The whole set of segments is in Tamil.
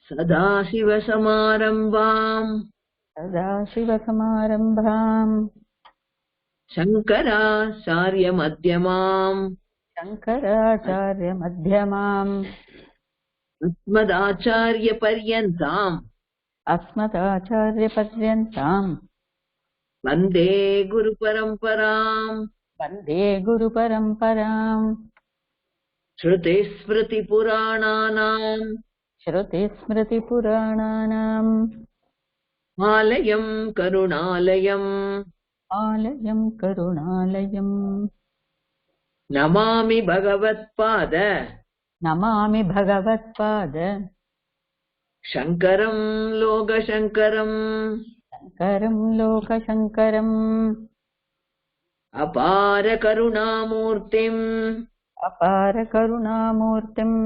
सदाशिवसमारम्भाम् सदाशिवसमारम्भाम् शङ्कराचार्यमध्यमाम् शङ्कराचार्यमध्यमाम् अस्मदाचार्यपर्यन्ताम् अस्मदाचार्यपर्यन्ताम् वन्दे गुरुपरम्पराम् वन्दे गुरुपरम्पराम् श्रुतिस्मृतिपुराणानाम् श्रुतिस्मृतिपुराणानाम् आलयम् करुणालयम् आलयम् करुणालयम् नमामि भगवत्पाद नमामि भगवत्पाद शङ्करम् लोकशङ्करम् शङ्करम् लोकशङ्करम् अपार करुणामूर्तिम् अपार करुणामूर्तिम्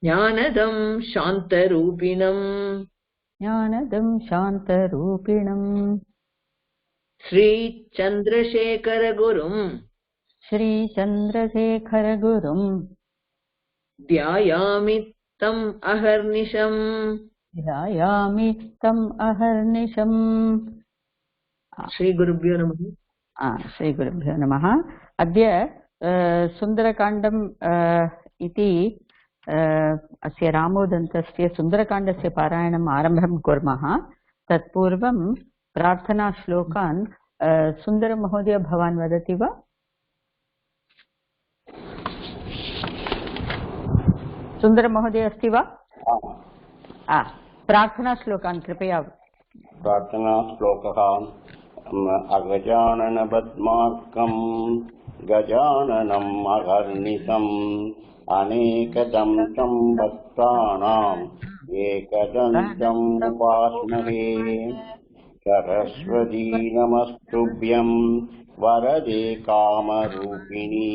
ज्ञानदम् शान्तरूपिणम् ज्ञानदम् शान्तरूपिणम् श्रीचन्द्रशेखरगुरुम् श्रीचन्द्रशेखरगुरुम् ध्यायामि तम् अहर्निशम् ध्यायामि तम् अहर्निशम् श्रीगुरुभ्यो नमः। श्रीगुरुभ्यो नमः। अद्य सुन्दरकाण्डम् इति अस्य रामोदन्तस्य सुन्दरकाण्डस्य पारायणम् आरम्भं कुर्मः। तत्पूर्वं प्रार्थनाश्लोकान् सुन्दरमहोदय भवान् वदति वा? सुन्दरमहोदय अस्ति वा? प्रार्थनाश्लोकान् कृपया। प्रार्थनाश्लोकः अगजाननपद्मार्कम् गजाननम् अहर्निशम् अनेकदन्तं भक्तानाम् एकदन्तम् उपास्महे। सरस्वती नमस्तुभ्यं वरदे कामरूपिणी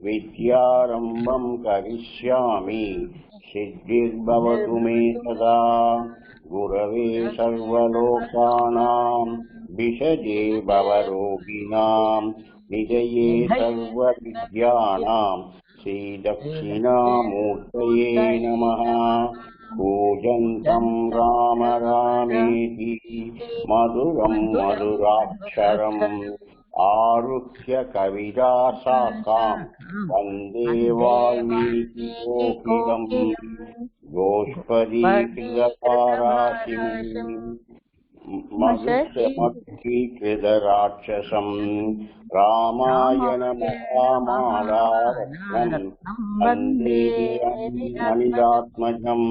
विद्यारम्भं करिष्यामि सिद्धिर्भवतु मे सदा। गुरवे सर्वलोकानां विषजे भवरोगिणां निधये सर्वविद्यानां श्रीदक्षिणामूर्तये नमः। पूजन्तं राम रामेति मधुरं मधुराक्षरम् आरुह्य कविदाशाखां वन्दे वाल्मीकिकोकिलम् गोष्पदीकृतपाराशिम् मधुष्यमक्षीकृतराक्षसम् रामायणमहामालारत्नम् वन्दे अनिलात्मजम्।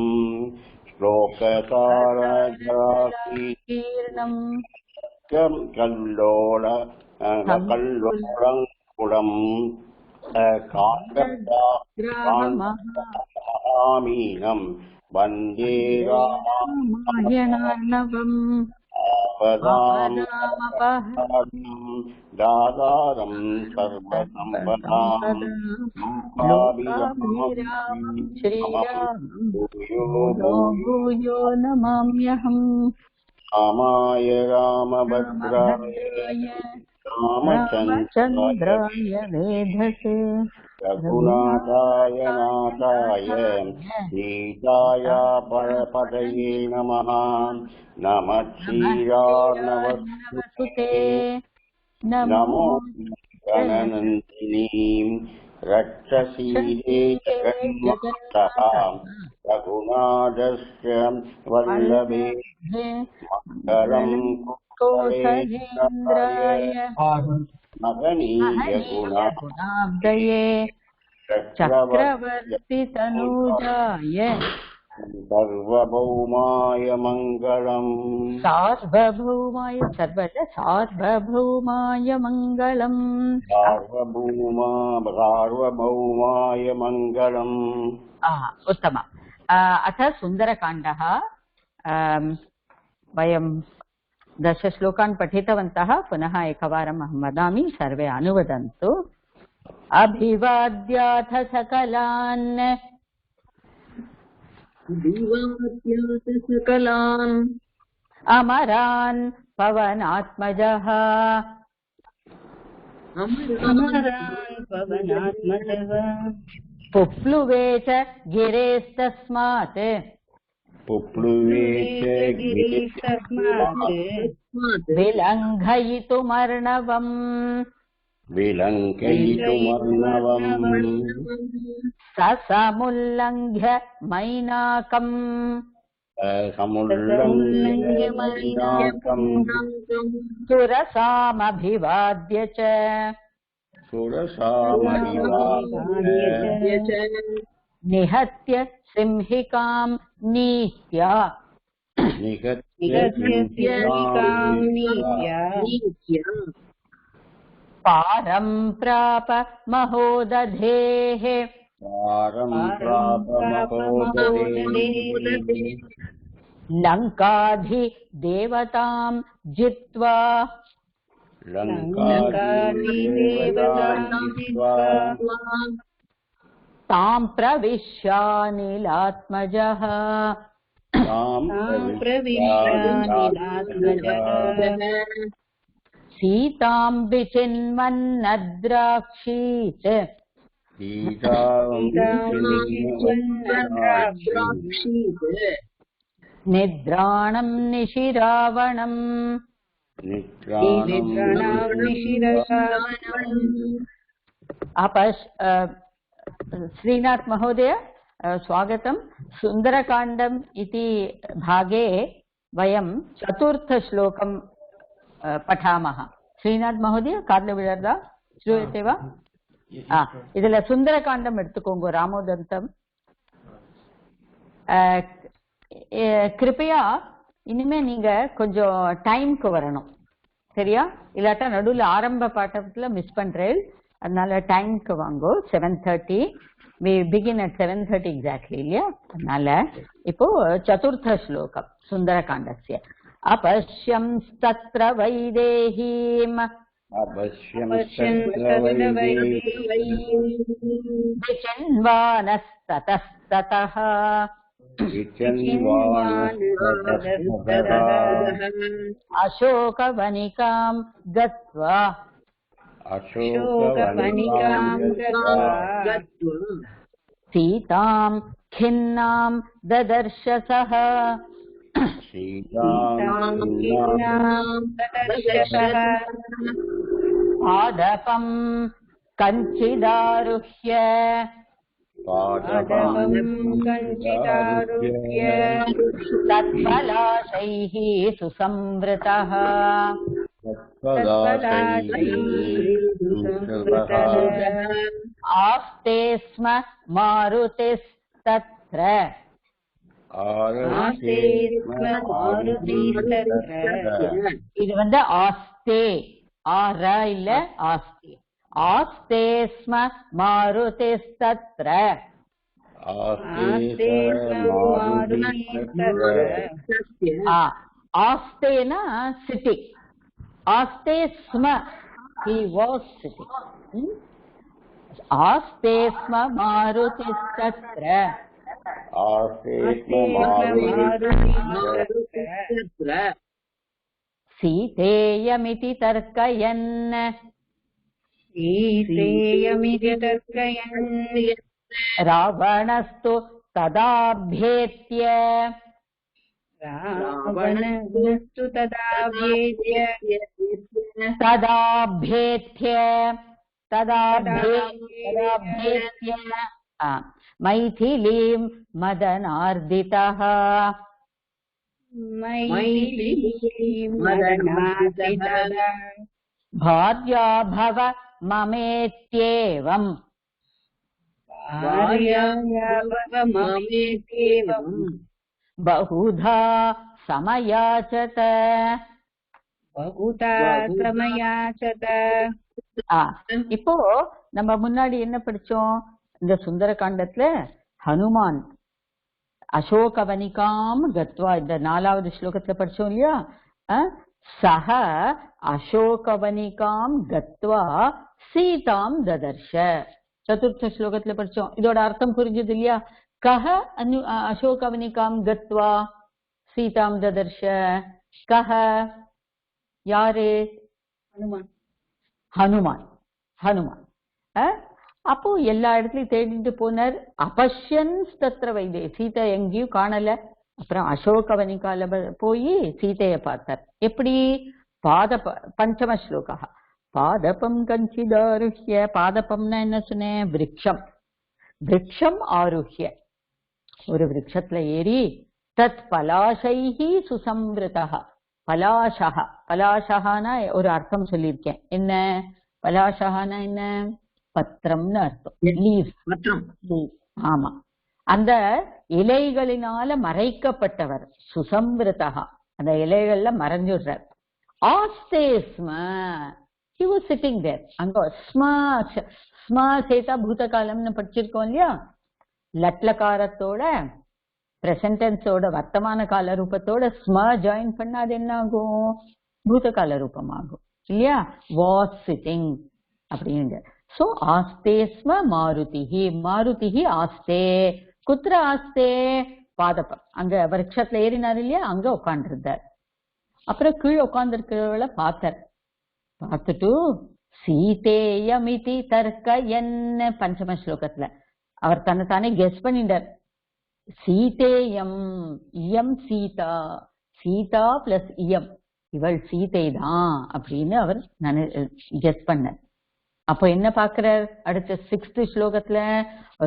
श्लोकसारजाकीर्णम् कल्लोलङ्कुलम् कान्तमहामीनम् वन्दे रामायणार्णवम् दादारं सर्वसम्पदां भूयो नमाम्यहम्। रामाय रामभद्राय रामचन्द्राय वेधसे रघुनाथाय नाथाय सीताय परपतये नमः। नमः श्रीरार्णवसुते नमो गणनन्दिनीं रक्षसीदे जगन्मातः रघुनाथस्य वल्लभे मकरं कुशलेन्द्राय महनीय गुणाब्दये चक्रवर्ति तनूजाय सार्वभौमाय मङ्गलम्। सार्वभौमाय सार्वभौमाय मङ्गलम्। सार्वभौमाय मङ्गलम्। उत्तम। अथ सुन्दरकाण्डः। वयं 10 श्लोकान् पठितवन्तः। पुनः एकवारम् अहं वदामि, सर्वे अनुवदन्तु। अभिवाद्याथ सकलान् अमरान् पवनात्मजः पुप्लुवे च गिरेस्तस्मात् पुप्लुवे च गिरीस्तस्मात् विलङ्घयितुमर्णवम् विलङ्घयितुमर्णवम् समुल्लङ्घ्य मैनाकम् समुल्लङ्घ्य मैनाकम् सुरसामभिवाद्य च सुरसामभिवाद्य निहत्य सिंहिकां नीत्या निहत्य सिंहिकां नीत्या पारं प्राप महोदधेः पारं प्राप महोदधेः लङ्काधिदेवतां जित्वा लङ्काधिदेवतां जित्वा तां प्रविश्यानिलात्मजः तां प्रविश्यानिलात्मजः सीतां विचिन्वन्नद्राक्षीत् निद्राणं निशिरावणम् श्रीनाथ महोदय स्वागतं। सुन्दरकाण्डम् इति भागे वयं चतुर्थश्लोकं पठामः। श्रीनाथ महोदय काद्ल विळर्दा श्रूयते वा? इदुल सुन्दरकाण्डम् एडुत्तुकोंगो रामोदन्तं। கிருப்பையா இனிமே நீங்க கொஞ்சம் டைம்க்கு வரணும், சரியா? இல்லாட்டா நடுவில் ஆரம்ப பாட்டத்துல மிஸ் பண்றேன். அதனால டைம்க்கு வாங்கோ. 7:30 we begin at 7:30 exactly இல்லையா? அதனால இப்போ சதுர்த்த ஸ்லோகம் சுந்தரகாண்டஸ்ய. अपश्यं तत्र वैदेहीम् विचिन्वानस्ततस्ततः अशोकवनिकां गत्वा सीतां खिन्नां ददर्श सः पादपं कञ्चिदारुह्य तत्फलाशैः सुसंवृतः आस्ते स्म मारुतिस्तत्र இது வந்து ஆஸ்தே ஆர இல்ல ஆஸ்தே. ஆஸ்தே ஸ்ம மாருதிஸ்தத்ர. ஆஸ்தேனா சிட்டிங். ஆஸ்தே ஸ்ம he was sitting. ஆஸ்தே ஸ்ம மாருதிஸ்தத்ர. सीतेयमिति तर्कयन् रावणस्तु तदाभ्येत्य मैथिलीं मदनार्दितः भार्या भव ममेत्येवम् बहुधा समयाचत. இப்போ நம்ம முன்னாடி என்ன படிச்சோம்? இந்த சுந்தரகாண்டத்துல ஹனுமான் அசோகவனிகாம் கத்வா இந்த 4வது ஸ்லோகத்துல படிச்சோம் இல்லையா? சஹ அசோகவனிகாம் கத்வா சீதாம் ததர்ஷ. சதுர்த்த ஸ்லோகத்துல படிச்சோம். இதோட அர்த்தம் புரிஞ்சது இல்லையா? கஹ அசோகவனிகாம் கத்வா சீதாம் ததர்ஷ. கஹ யாரு? ஹனுமான். ஹனுமான். அப்போ எல்லா இடத்துலயும் தேடிட்டு போனார். அபஷ்யன் தத்ர வைதே, சீதை எங்கேயும் காணல. அப்புறம் அசோகவனிகால போய் சீதைய பார்த்தார். எப்படி? பஞ்சம ஸ்லோகா. பாதபம் கஞ்சிதாருஹ்ய. பாதபம்னா என்ன சொன்னேன்? விருட்சம். விருட்சம் ஆருஹ்ய, ஒரு விருட்சத்துல ஏறி தத் பலாசைஹி சுசம்ருதா. பலாசஹ, பலாசஹானா ஒரு அர்த்தம் சொல்லியிருக்கேன். என்ன பலாசஹானா? என்ன? பத்திரம்னு அர்த்தம். லீவ்ஸ். ஆமா, அந்த இலைகளினால மறைக்கப்பட்டவர். சுசம்ருதா, அந்த இலைகள்ல மறைஞ்சுடுறார். ஆஸ்தே ஸ்ம, he was sitting there. அங்க ஸ்ம ஸ்ம சேதா பூதகாலம்னு படிச்சிருக்கோம் இல்லையா? லட்லகாரத்தோட பிரசன்டென்ஸோட வர்த்தமான கால ரூபத்தோட ஸ்ம ஜாயின் பண்ணா அது என்ன ஆகும்? பூதகால ரூபம் ஆகும் இல்லையா? வாஸ் சிட்டிங் அப்படின்னு. சோ ஆஸ்தே ஸ்ம மாருதிஹி. மாருதிஹி ஆஸ்தே. குத்ர ஆஸ்தே? பாதபம். அங்க விருட்சத்துல ஏறினார் இல்லையா? அங்க உட்காண்டிருந்தார். அப்புறம் கீழே உட்கார்ந்துருக்கிறவளை பார்த்தார். பார்த்துட்டு சீதேயமிதி தர்க்க என்ன பஞ்சம ஸ்லோகத்துல அவர் தன்னைத்தானே கெஸ் பண்ணிட்டார். சீதேயம், இயம் சீதா, சீதா பிளஸ் இயம், இவள் சீதை தான் அப்படின்னு அவர் கெஸ் பண்ணார். அப்போ என்ன பாக்குறார்? அடுத்த 6th ஸ்லோகத்துல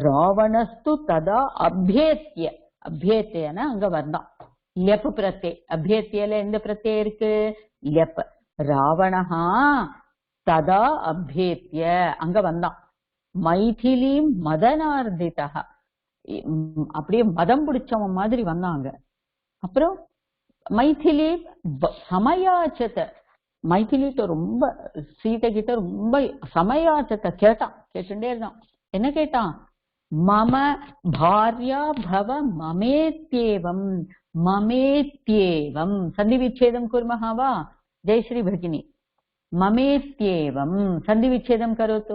ராவணஸ்து ததா அபேத்திய. அபேத்தியனா அங்க வந்தான் லெப் பிரத்யே. அபேத்தியல எந்த பிரத்யே இருக்கு? லெப். ராவணஹா ததா அபேத்திய, அங்க வந்தான். மைதிலி மதனார்திதா, அப்படியே மதம் பிடிச்சவன் மாதிரி வந்தாங்க. அப்புறம் மைதிலி சமயாச்சத்தை, மைதிலிட்ட ரொம்ப சீதை கிட்ட ரொம்ப சமயாச்சத்தை கேட்டுட்டே இருந்தான். என்ன கேட்டான்? மம பாரியா பவ மமேத்யேவம். மமேத்யேவம் சந்தி விச்சேதம் குர்மஹாவா ஜெயஸ்ரீ பகினி. மமேத்யேவம் சந்தி விச்சேதம் கரோத்து.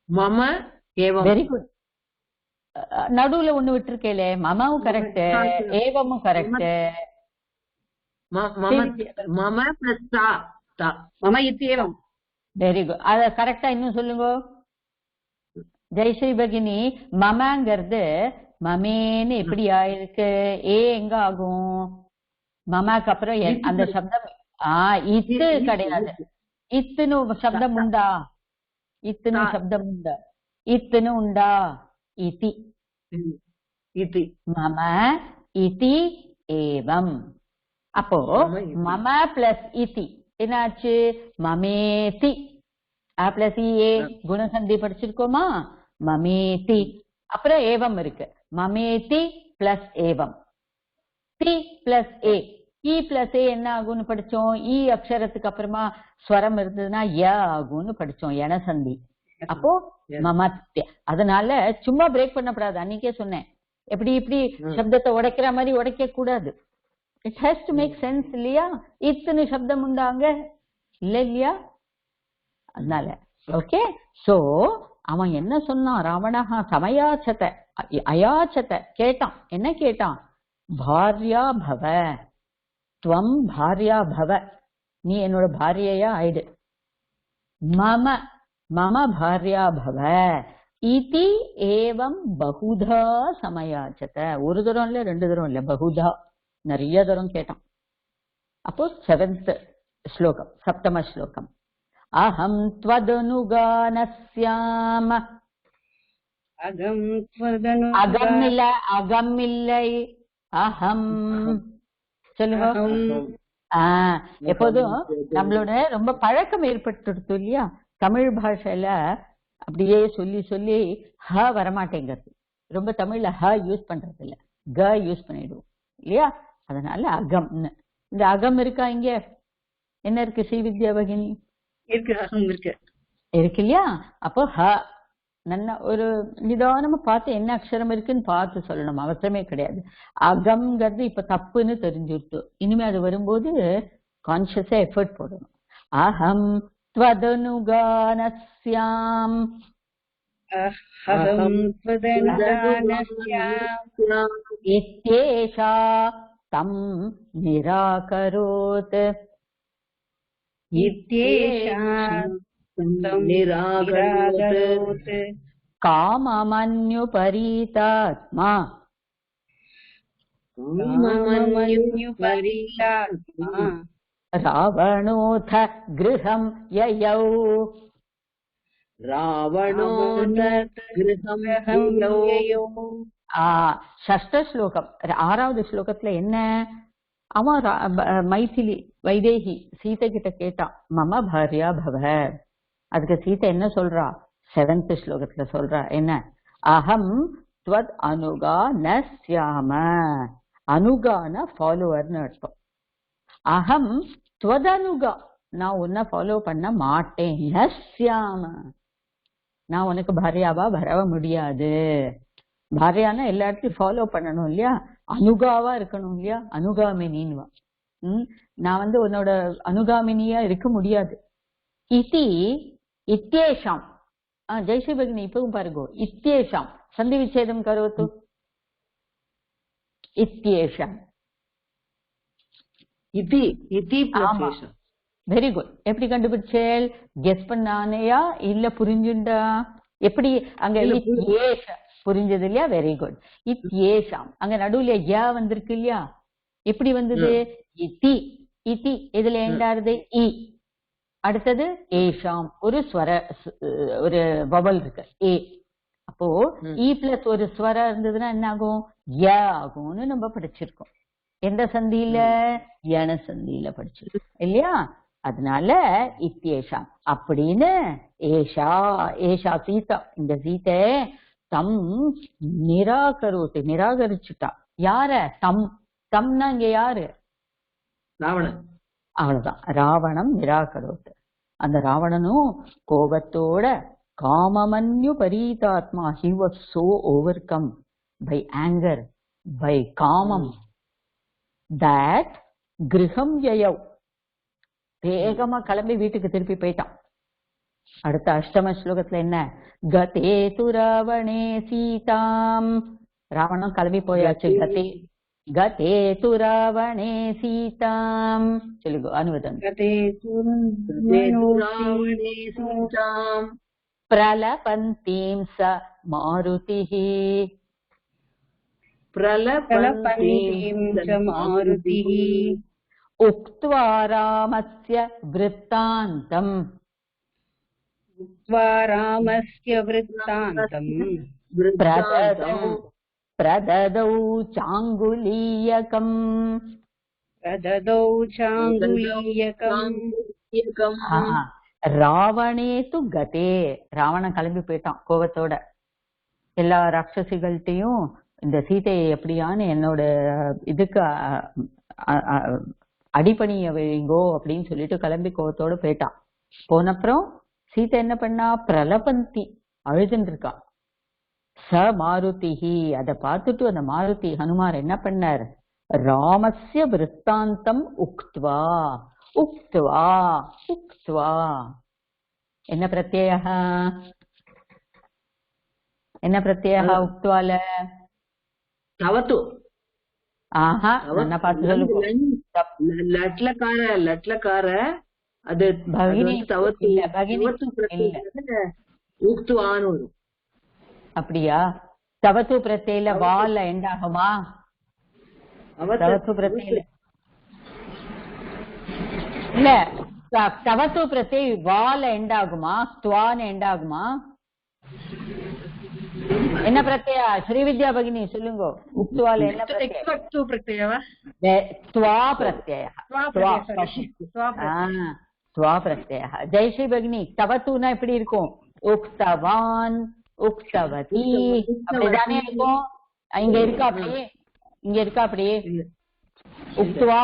மம ஏவம். Very good. நடுவுல ஒண்ணு விட்டுருக்கேலே, மமாவும் கரெக்ட், ஏவமும் கரெக்ட். மம பிளஸ் தா, மம இத்யேவம். Very good. அத கரெக்டா இன்னும் சொல்லுங்க ஜெயஸ்ரீ பகினி. மமாங்கிறது மமேன்னு எப்படி ஆயிருக்கு? ஏ எங்க ஆகும்? மமாக்கு அப்புறம் அந்த சப்தம் இத்து கிடையாது. இத்துன்னு சப்தம் உண்டா? இத்துன்னு சப்தம் உண்டா? இத்துன்னு உண்டா? இதி. இதி. மம இதி ஏவம். அப்போ மம பிளஸ் இதி என்னாச்சு? மமேதி. Plus A குணசந்தி படிச்சிருக்கோமா? மமேதி. அப்புறம் ஏவம் இருக்கு. மமேதி பிளஸ் ஏவம். தி plus A. E plus A என்ன ஆகும்னு படிச்சோம்? இ அக்ஷரத்துக்கு அப்புறமா ஸ்வரம் இருந்ததுன்னா ய ஆகும்னு படிச்சோம், எனசந்தி. அப்போ மமத்ய. அதனால சும்மா பிரேக் பண்ணப்படாது. அன்னைக்கே சொன்னேன், எப்படி இப்படி சப்தத்தை உடைக்கிற மாதிரி உடைக்க கூடாது. It has to make sense இல்லையா? இத்தனை சப்தம் உண்டாங்க இல்ல இல்லையா? அதனால ஓகே. சோ அவன் என்ன சொன்னான்? ராவணஹா சமயாச்சத அயாச்சத கேட்டான். என்ன கேட்டான்? பாரியா பவ, துவம் பாரியா பவ, நீ என்னோட பாரியையா ஆயிடு. மம மம பாரியா பவ இதி ஏவம் பகுதா சமயாச்சத. ஒரு தரம் இல்ல, 2 தரம் இல்ல, பகுதா, நிறைய தரம் கேட்டான். அப்போ 7th ஸ்லோகம், 7th ஸ்லோகம். அஹம் த்வதனுகானஸ்யாம. அகம் த்வதனு. அகம் இல்ல, அகம் இல்லை, அஹம் சொல்லுங்க. எப்போதும் நம்மளோட ரொம்ப பழக்கம் ஏற்பட்டு இல்லையா? தமிழ் பாஷையில அப்படியே சொல்லி சொல்லி ஹ வரமாட்டேங்கிறது. ரொம்ப தமிழ்ல ஹ யூஸ் பண்றது இல்ல, க யூஸ் பண்ணிடுவோம் இல்லையா? அதனால அகம்னு. இந்த அகம் இருக்கா இங்க? என்ன இருக்கு ஸ்ரீ வித்யா பகினி? இருக்கு, அகம் இருக்கு, இருக்கு இல்லையா? அப்போ ஹ நல்ல ஒரு நிதானமா பார்த்து என்ன அக்ஷரம் இருக்குன்னு பார்த்து சொல்லணும், அவசரமே கிடையாது. அகம்ங்கிறது இப்ப தப்புன்னு தெரிஞ்சுட்டு இனிமே அது வரும்போது கான்சியஸா எஃபர்ட் போடணும். அகம் த்வதனுகானஸ்யாம். அகம் த்வதனுகானஸ்யாம் இத்யேஷா தம் நிராகரோத். இத்யேஷா निराकरोत् काममन्युपरीतात्मा काममन्युपरीतात्मा रावणोऽथ गृहं ययौ षष्ठ श्लोकम् ஆறாவது ஸ்லோகத்துல என்ன அவன் மைதிலி வைதேகி சீதை கிட்ட கேட்டான் மம பாரியா பவ. அதுக்கு சீதை என்ன சொல்றா? 7th ஸ்லோகத்துல சொல்றா என்ன? அகம் த்வத் அனுகா ந ஸ்யாம. அனுகான ஃபாலோவர்னு அர்த்தம். அகம் த்வத் அனுகா, நான் உன்னை ஃபாலோ பண்ண மாட்டேன். ந ஸ்யாம, நான் உனக்கு பாரியாவா வரவ முடியாது. பாரியானா எல்லா இடத்தையும் ஃபாலோ பண்ணணும் இல்லையா, அனுகாவா இருக்கணும் இல்லையா, அனுகாமினின்வா. நான் உன்னோட அனுகாமினியா இருக்க முடியாது. இதி இத்யேஷாம். ஜெய்ஸ்ரீ பகினி இப்பவும் பாருங்க, இத்யேஷாம் சந்தி விச்சேதம் கரோத்து. இத்யேஷாம் இதி இதி ப்ளஸ். Very good. எப்படி கண்டுபிடிச்சேல்? கெஸ் பண்ணானையா இல்ல புரிஞ்சுண்டா? எப்படி அங்க ஏஷ புரிஞ்சது இல்லையா? Very good. இத்யேஷாம் அங்க நடுவுல யா வந்திருக்கு இல்லையா? எப்படி வந்தது? இதி. இதி இதுல எண்டாருது இ. அடுத்தது ஏஷாம் ஒரு ஸ்வர, ஒரு வவல் இருக்கு ஏ. அப்போ இ பிளஸ் ஒரு ஸ்வரம் இருந்ததுன்னா என்ன ஆகும்? ய ஆகும்னு நம்ம படிச்சிருக்கோம். எந்த சந்தியில? யன சந்தியில படிச்சிருக்கோம் இல்லையா? அதனால இத்யேஷா அப்படின்னு ஏஷா. ஏஷா சீதா, இந்த சீதை தம் நிராகரோத்து, நிராகரிச்சுட்டா. யார? தம். தம்னா இங்க யாரு? ராவணன். அவ்வளவுதான், ராவணம் நிராகரோத்து. அந்த ராவணனும் கோபத்தோட காமமன்யு பரீதாத்மா, he was so overcome by anger, by காமம், that கிரகம் யயவ், வேகமா கிளம்பி வீட்டுக்கு திருப்பி போயிட்டான். அடுத்த அஷ்டம ஸ்லோகத்துல என்ன? கதே து ராவணே சீதாம். ராவணன் கிளம்பி போயாச்சு. கதே கதே து ராவணே சீதாம். சொல்லுங்க அனுவதம். கதே து ராவணே சீதாம் பிரலபந்தீம் ச மாருதிஹ. பிரலபந்தீம் ச மாருதிஹ உக்த்வா ராமஸ்ய விருத்தாந்தம். உக்த்வா ராமஸ்ய விருத்தாந்தம் பிரததௌ சாங்குலீயகம். பிரததௌ சாங்குலீயகம். ராவணே து கதே. ராவணன் கிளம்பி போயிட்டான் கோபத்தோட. எல்லா ராட்சசிகள்கிட்டையும் இந்த சீதையை எப்படியான்னு என்னோட இதுக்கு அடிபணிய வைங்கோ அப்படின்னு சொல்லிட்டு கிளம்பி கோபத்தோட போயிட்டான். போனப்புறம் சீதை என்ன பண்ணா? பிரலபந்தி, அழுதுன்னு இருக்கா. ச மாருதிஹி, அதை பார்த்துட்டு அந்த மாருதி ஹனுமார் என்ன பண்ணார்? ராமஸ்ய விருத்தாந்தம் உக்த்வா. உக்த்வா உக்த்வா என்ன பிரத்யய? என்ன பிரத்யய உக்த்வால? தவத்து. ஆஹா, என்ன பார்த்து சொல்லுங்க. லட்லக்கார, லட்லக்கார அது பகினி தவத்து. இல்ல, பகினி உக்துவான்னு வரும். அப்படியா? தவத்து பிரத்யயில வால எண்ட் ஆகுமா? தவத்து பிரத்யயில இல்ல, தவத்து பிரத்யை வால எண்ட் ஆகுமா? துவான்னு எண்ட் ஆகுமா? என்ன பிரத்யா? ஸ்ரீவித்யா பகினி சொல்லுங்க. உக்துவால என்ன பிரத்யா? துவா பிரத்யய. துவா பிரத்யய. ஜெயஸ்ரீ பகினி தவத்துனா எப்படி இருக்கும்? உக்தவான், உக்தவதி, அப்படிதானே இருக்கும். இங்க இருக்கா அப்படியே? இங்க இருக்கா அப்படியே? உக்துவா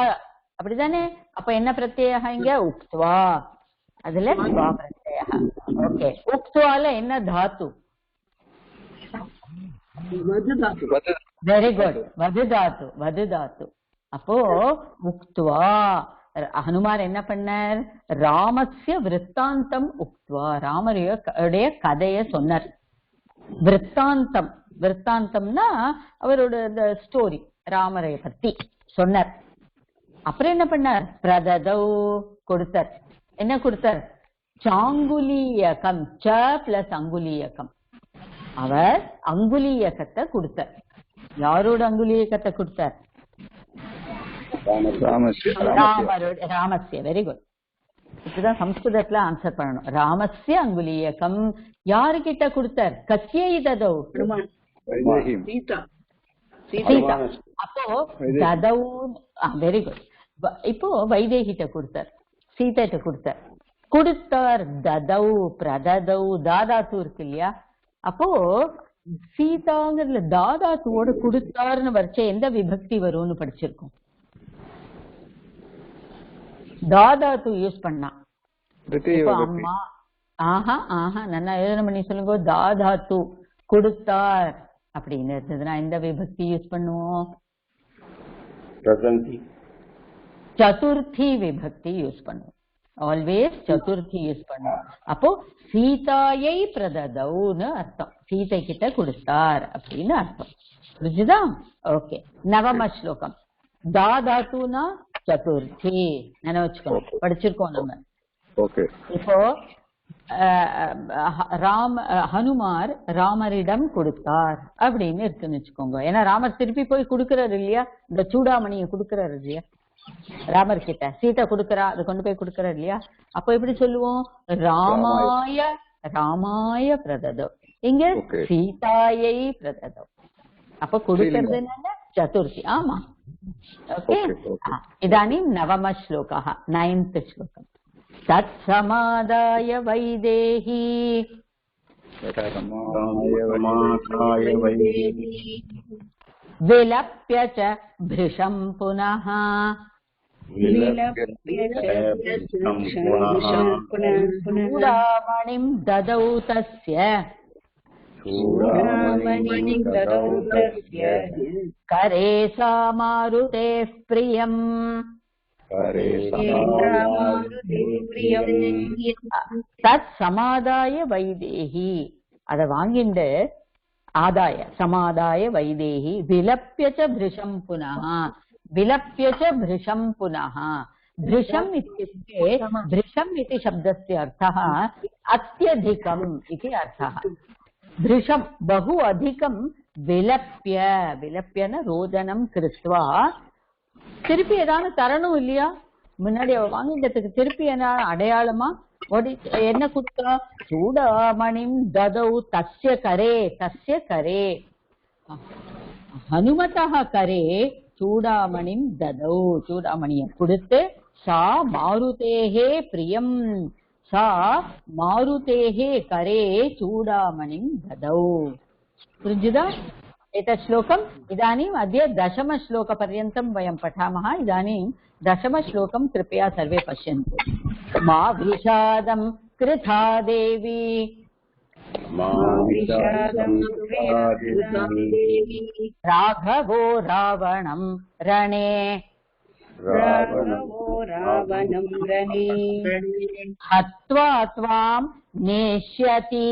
அப்படிதானே? அப்ப என்ன பிரத்யய இங்க? உக்துவா. அதுல துவா பிரத்யய. ஓகே. உக்துவால என்ன தாத்து? வெரி குட், வது தாத்து. வது தாத்து. அப்போ உக்துவா ஹனுமார் என்ன பண்ணார்? ராமஸ்ய விருத்தாந்தம் உக்துவா, ராமருடைய கதைய சொன்னார். விருத்தாந்தம், விருத்தாந்தம்னா அவரோட ஸ்டோரி, ராமரை பத்தி சொன்னார். அப்புறம் என்ன பண்ணார்? பிரததௌ கொடுத்தார். என்ன கொடுத்தார்? சாங்குலீயகம், ச பிளஸ் அங்குலீயகம். அவர் அங்குலீயகத்தை கொடுத்தார். யாரோட அங்குலீயகத்தை கொடுத்தார்? ராமஸ்ய. Very good. இப்படிதான் சம்ஸ்கிருதத்துல ஆன்சர் பண்ணணும். ராமஸ்ய அங்குலீயகம் யாருகிட்ட கொடுத்தார்? கஸ்யை ததௌ? சீதா. சீதா. அப்போ ததௌ. Very good. இப்போ வைதேகிட்ட கொடுத்தார், சீதைட்ட கொடுத்தார். கொடுத்தார் ததௌ பிரததௌ, தாதாத்து இருக்கு இல்லையா? அப்போ சீதாங்கிறதுல தாதாத்துவோட கொடுத்தாருன்னு வரைச்ச எந்த விபக்தி வரும்னு படிச்சிருக்கோம்? தாதாத்து யூஸ் பண்ணா அம்மா. ஆஹா ஆஹா, நல்லா யோசனை பண்ணி சொல்லுங்க. தாதாத்து கொடுத்தார் அப்படின்னு இருந்ததுன்னா எந்த விபக்தி யூஸ் பண்ணுவோம்? சதுர்த்தி விபக்தி யூஸ் பண்ணுவோம். ஆல்வேஸ் சதுர்த்தி யூஸ் பண்ணுவோம். அப்போ சீதாயை பிரததௌன்னு அர்த்தம். சீதை கிட்ட கொடுத்தார் அப்படின்னு அர்த்தம். புரிஞ்சுதா? ஓகே. நவம ஸ்லோகம். தாதாத்துனா சதுர்த்தி நினைச்சுக்கோ, படிச்சிருக்கோம் நம்ம. இப்போ ஹனுமார் ராமரிடம் கொடுத்தார் அப்படின்னு இருக்குன்னு வச்சுக்கோங்க. ஏன்னா ராமர் திருப்பி போய் கொடுக்கறாரு இல்லையா, இந்த சூடாமணியை கொடுக்கறாரு இல்லையா ராமர் கிட்ட. சீதா கொடுக்கறா, அதை கொண்டு போய் கொடுக்கறாரு இல்லையா. அப்ப எப்படி சொல்லுவோம்? ராமாய ராமாய பிரததோ. இங்க சீதாயை பிரததோ. அப்ப கொடுக்கறது என்னன்னா சதுர்த்தி. ஆமா. ஓகே. இதானீம் நவம ஸ்லோகः. 9th ஸ்லோகம். தத்சமாதாய வைதேஹி விலப்ய ச भृशं पुनः चूडामणिं ददौ तस्य करे सा मारुतेः प्रियम्. தத் சமாதாய வைதேகி, அத வாங்கிண்டு ஆதாய சமாதாய வைதேகி விலப்யச்ச பிருஷம் புனः. விலப்யச்ச பிருஷம் புனः. பிருஷம் இत्युक्ते பிருஷம் इति शब्दस्य अर्थः अत्यधिकम् इति अर्थः. பிருஷம் बहु अधिकं விலப்ய. விலப்யன ரோதனம் கிருத்வா. திருப்பி ஏதாவது தரணும் இல்லையா? முன்னாடி வாங்கிட்டதுக்கு திருப்பி என்ன அடையாளமா என்ன கொடுத்தா? சூடாமணிம் ததௌ தஸ்ய கரே. தஸ்ய கரே ஹனுமதः கரே சூடாமணிம் ததௌ. சூடாமணிய கொடுத்து சா மாருதேஹே பிரியம். சா மாருதேஹே கரே சூடாமணிம் ததௌ. புரிஞ்சுதா? एतत् श्लोकम् इदानीम् अद्य दशमश्लोकपर्यन्तं वयं पठामः. इदानीं दशमश्लोकं कृपया सर्वे पश्यन्तु. मा विषादं कृथा देवी राघवो रावणं रणे हत्वा त्वां नेष्यतीत्येनाम्.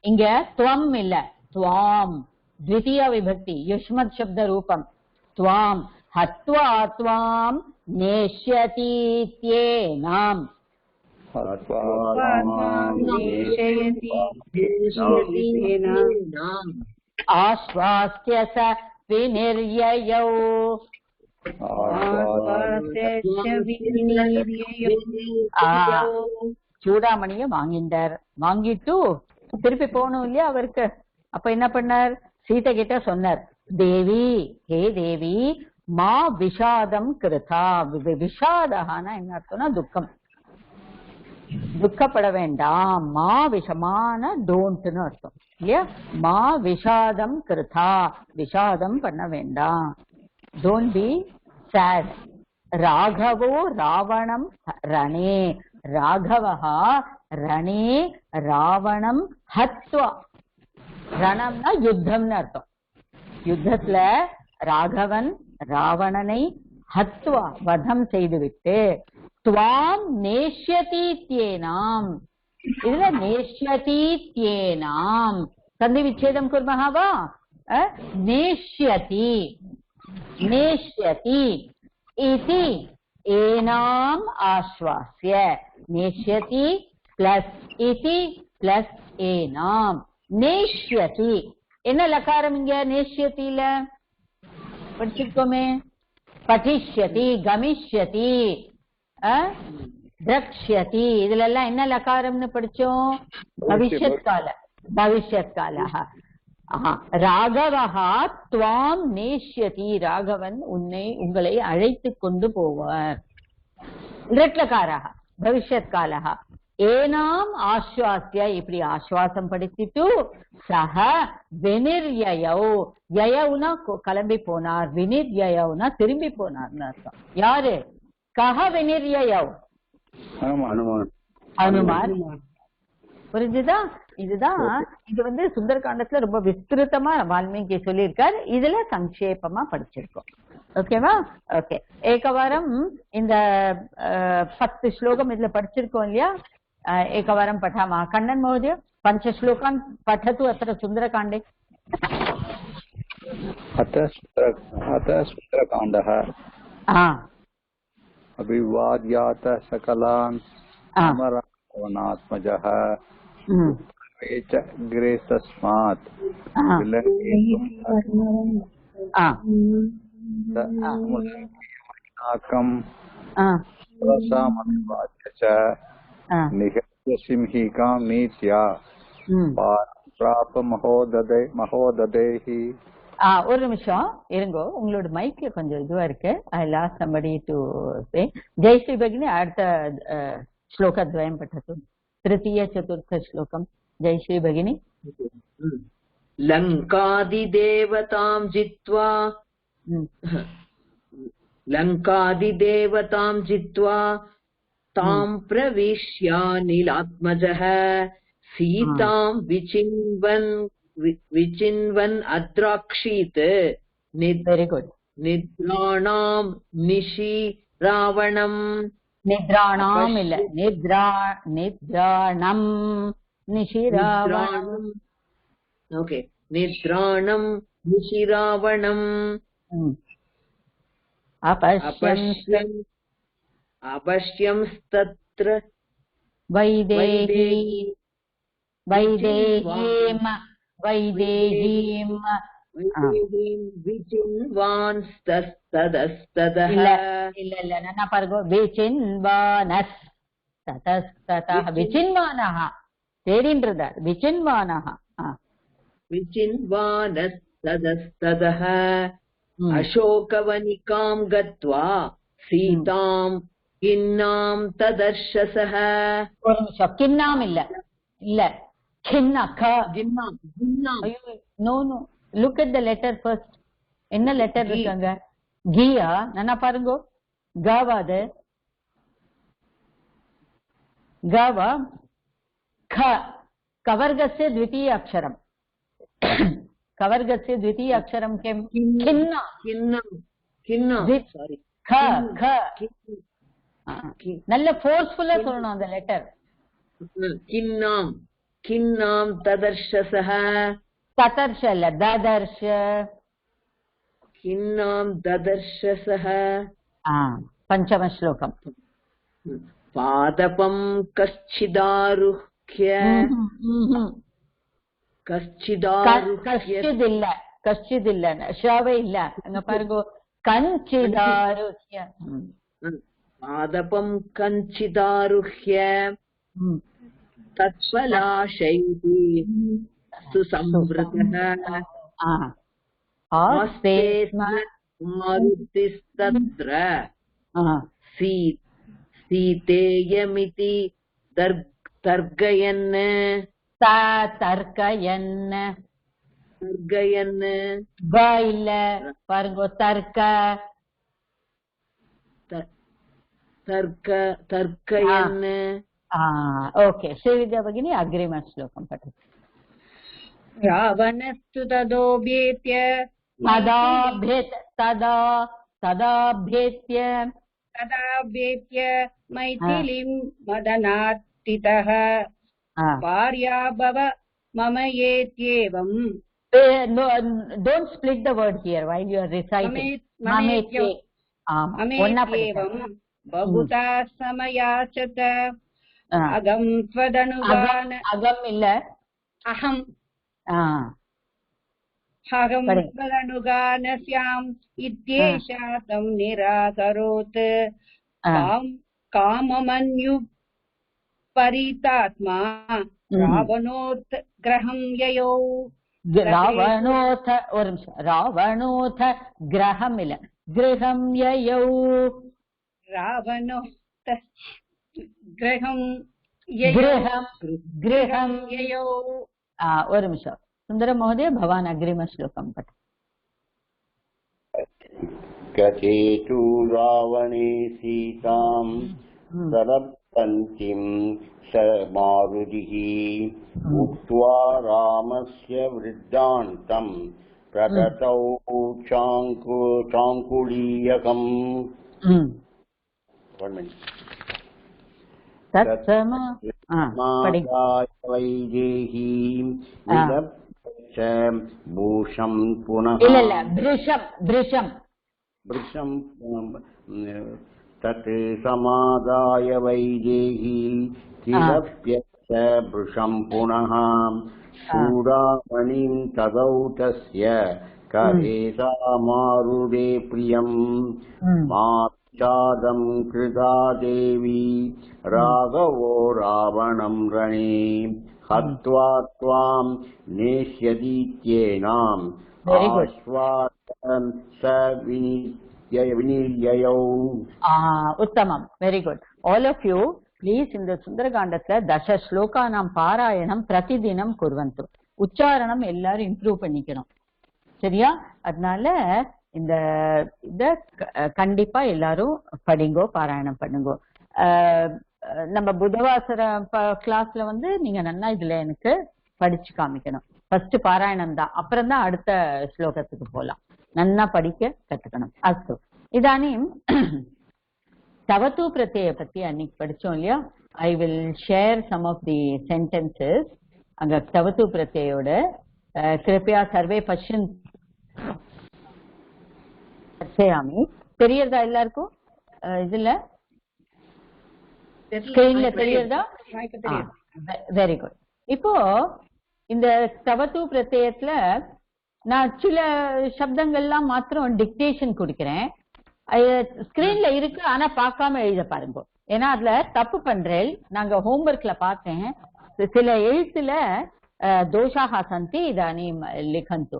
இங்க துவம் இல்ல, துவாம் द्वितीय विभक्ति युष्मत् शब्द रूपम. त्वाम हत्वा त्वाम नेष्यतीत्येनाम्. आश्वास्य स विनिर्ययौ. சூடாமணிய வாங்கிட்டார். வாங்கிட்டு திருப்பி போகணும் இல்லையா அவருக்கு. அப்ப என்ன பண்ணார்? சீதை கிட்ட சொன்னார், தேவி, ஹே தேவி, மா விஷாதம் கிருதா. விஷாதகானா என்ன அர்த்தம்னா துக்கம். துக்கப்பட வேண்டாம். மா விஷமான டோன்ட்னு அர்த்தம் இல்லையா. மா விஷாதம் கிருதா, விஷாதம் பண்ண வேண்டாம். Don't be sad. Raghavo Ravanam Rane. Raghavaha Rane Ravanam Hatva. Ranamna யுத்தம்னு அர்த்தம். யுத்தத்துல ராகவன் ராவணனை ஹத்வா வதம் செய்துவிட்டு துவாம் நேஷ்யதீத்யேனாம். இதுல நேஷ்யதீத்யேனாம் சந்தி விச்சேதம் குர்மஹா வா. நேஷ்யதி नेष्यति इति एनाम् आश्वास्य नेष्यति प्लस इति प्लस एनाम् नेष्यति என்ன லகாரம் இங்க நேஷ்யதில படிச்சிருக்கோமே பఠிஷ்யதி கமிஷ்யதி द्रक्ष्यति இதுல எல்லாம் என்ன லகாரம்னு படிச்சோம் भविष्यत् कालः ராகவஹ த்வாம் நேஷ்யதி ராகவன் உங்களை அழைத்து கொண்டு போவார் லட்லகாரः भविष्यत् कालः ஏனாம் ஆஸ்வாஸ்ய இப்படி ஆஸ்வாசம் படுத்திட்டு சஹ வினிர்யயௌ யயௌனா கிளம்பி போனார் வினிர்யயௌனா திரும்பி போனார்னு அர்த்தம் யாரு கஹ வினிர்யயௌ ஹனுமான் புரிஞ்சுதா இதுதான் இது சுந்தரகாண்டத்துல ரொம்ப விஸ்திருத்தமா வால்மீகி சொல்லியிருக்காரு இதுல சங்கேபமா படிச்சிருக்கோம் ஓகேவா ஓகே ஏகவாரம் இந்த 10 ஸ்லோகம் இதுல படிச்சிருக்கோம் இல்லையா एकवारं पठामः कण्णन् महोदय 5 श्लोकान् पठतु अत्र सुन्दरकाण्डे अतः सुन्दरकाण्डः अभिवाद्यात सकलान् अमरावणात्मजः च अग्रे तस्मात् निहत्य सिंहिकां नीत्या प्राप महोदधेहि ஒரு நிமிஷம் இருங்கோ உங்களோட மைக்ல கொஞ்சம் இதுவா இருக்கு I lost somebody to say Jayashree பகினி அடுத்த श्लोकद्वयं पठतु तृतीय चतुर्थ श्लोकं जयश्री भगिनी लङ्कादिदेवतां जित्वा तां प्रविश्यानिलात्मजः सीतां विचिन्वन् अद्राक्षीत् वेरी गुड निद्राणां निशि रावणम् निद्राणाम् इल्ल निद्राणं निशिरावणम् ओके निद्राणं निशिरावणम् अपश्यंस्तत्र वैदेहीं विचिन्वांस्ततस्ततः இல்ல நான் பாருங்க விசின்வானஸ்ததஸ்ததः விசின்வானः தேடின்றார் विचिन्वानस्ततस्ततः अशोकवनिकां गत्वा सीतां किन्नां तदर्शसः ஒரு நிமிஷம் கின்னாம் இல்ல கின்னா no look at the letter first என்ன லெட்டர் இருக்காங்க கியா நானா பாருங்க காவாது गावा ख कवर्गस्य द्वितीय अक्षरम कवर्गस्य द्वितीय अक्षरम किम खिन्ना सॉरी ख ख நல்ல ஃபோர்ஸ்ஃபுல்லா சொல்லணும் அந்த லெட்டர் किन्नां तदर्शसः तदर्श இல்ல ददर्श किन्नां ददर्शसः पंचम श्लोकम पादपं कश्चिदिल्ल ஷாவே இல்ல அங்க பாருங்க கஞ்சிதாருஹ்ய पादपं कञ्चिदारुह्य तत्फलाशैः सुसंवृतः आस्ते मारुतिस्तत्र सीतेयमिति तर्कयन् இல்ல பாருங்க तर्कयन् ओके श्रीविद्या भगिनी अग्रिम श्लोकं पठतु रावणस्तु तदोभ्येत्य तदाभ्येत्य मैथिलीं मदनार्तितः भार्या भव मम येत्येवम् don't split the word here while you are reciting மமேத்யே. ஆமா, ஒண்ணா ममेत्येवं படிக்கலாம். बहुधा समयाचत अगं त्वदनुगान அகம் இல்ல, अहम् படி. त्वदनुगानस्याम् इत्येषा तं निराकरोत् काममन्यु परितात्मा रावणोत् ग्रहं ययौ ராவணோத, ஒரு நிமிஷம், ராவணோத கிரகம் இல்ல, கிரகம் யயௌ. रावणोत् ग्रहं கிரகம் கிரகம் ययौ ஒரு நிமிஷம். சுந்தர மहोदय, भवान् अग्रिम श्लोकं पठ. गतेतु रावणे सीतां सरपन्तीं स मारुतिः उक्त्वा रामस्य वृद्धान्तं प्रदतौ चाङ्कुलीयकम्. तत्समा वैदेहीं विलप्य भूषं पुनः இல்ல இல்ல, பிருஷம் பிருஷம் वृक्षं तत् समादाय वैदेहीं विलप्य वृषं पुनः चूडामणिं तदौ तस्य करे सा मारुदे प्रियं माचादं कृता देवी राघवो रावणं रणे हत्वा त्वां नेष्यतीत्येनाम् आश्वासं स विनिर्ययौ. उत्तमं, very good. All of you, please, இந்த சுந்தரகாண்டத்துல தச ஸ்லோகானாம் பாராயணம் பிரதிதினம் குர்வந்து. உச்சாரணம் எல்லாரும் இம்ப்ரூவ் பண்ணிக்கணும், சரியா? அதனால இந்த இத கண்டிப்பா எல்லாரும் படிங்கோ, பாராயணம் பண்ணுங்கோ. நம்ம புதவாசர கிளாஸ்ல வந்து நீங்க நன்னா இதுல எனக்கு படிச்சு காமிக்கணும். ஃபர்ஸ்ட் பாராயணம் தான், அப்புறம் தான் அடுத்த ஸ்லோகத்துக்கு போலாம். நன்னா படிக்க கத்துக்கணும். அஸ்து, இதானிம் தவத்து பிரத்யய பத்தி அன்னைக்கு படிச்சோம் இல்லையா? I will share some of the sentences அங்க தவத்து பிரத்யோட. கிருப்பயா சர்வே பஷ்யன் சேயாமி. தெரியறதா எல்லாருக்கும்? இதுல ஸ்கிரீன்ல தெரியறதா? Very good. இப்போ இந்த தவத்து பிரத்யத்துல நான் சில சப்தங்கள்லாம் மாத்திரம் டிக்டேஷன் கொடுக்கிறேன். ஸ்கிரீன்ல இருக்கு, ஆனா பார்க்காம எழுத பாருங்க. ஏன்னா அதுல தப்பு பண்றேன். நாங்க ஹோம்ஒர்க்ல பார்த்தேன், சில எழுத்துல தோஷாக சந்தி, இதானி லிகந்து.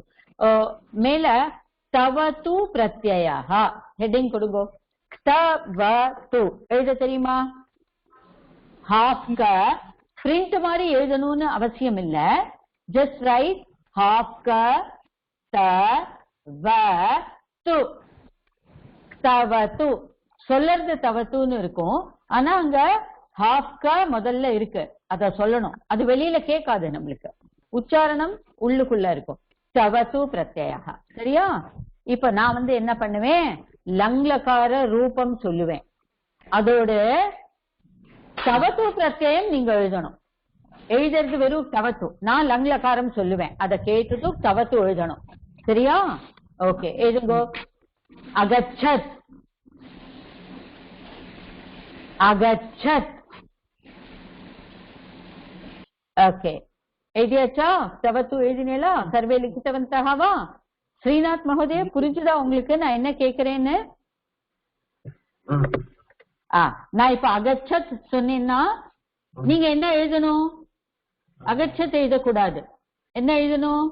மேல தவத்து பிரத்யயாக ஹெட்டிங் கொடுங்கோ. தவத்து எழுத தெரியுமா? ஹாஃப் க பிரிண்ட் மாதிரி எழுதணும்னு அவசியம் இல்ல. ஜஸ்ட் ரைட் ஹாஃப் க தவத்து. தவத்து சொல்லறது தவத்துன்னு இருக்கும், ஆனா அங்க ஹாஃப் க முதல்ல இருக்கு, அத சொல்லணும். அது வெளியில கேட்காது, நம்மளுக்கு உச்சாரணம் உள்ளுக்குள்ள இருக்கும். தவத்து பிரத்யயாக, சரியா? இப்ப நான் வந்து என்ன பண்ணுவேன், லங்லகார ரூபம் சொல்லுவேன், அதோட தவத்து பிரத்யம் நீங்க எழுதணும். எழுதுறது வெறும் தவத்து, நான் லங்லகாரம் சொல்லுவேன், அதை கேட்டுட்டு தவத்து எழுதணும், சரியா? ஓகே, எழுதுங்கோ. அகச்சத், அகச்சத். ஓகே, எழுதியாச்சா? தவத்து எழுதினேலா? சர்வே லிখিতவந்தஹவா? ஸ்ரீநாத் மகோதய, புரிஞ்சுதா உங்களுக்கு நான் என்ன கேக்குறேன்னு? நான் இப்ப அகச்சத் சொன்னேன்னா நீங்க என்ன எழுதணும்? அகச்சத் எழுதக்கூடாது. என்ன எழுதணும்?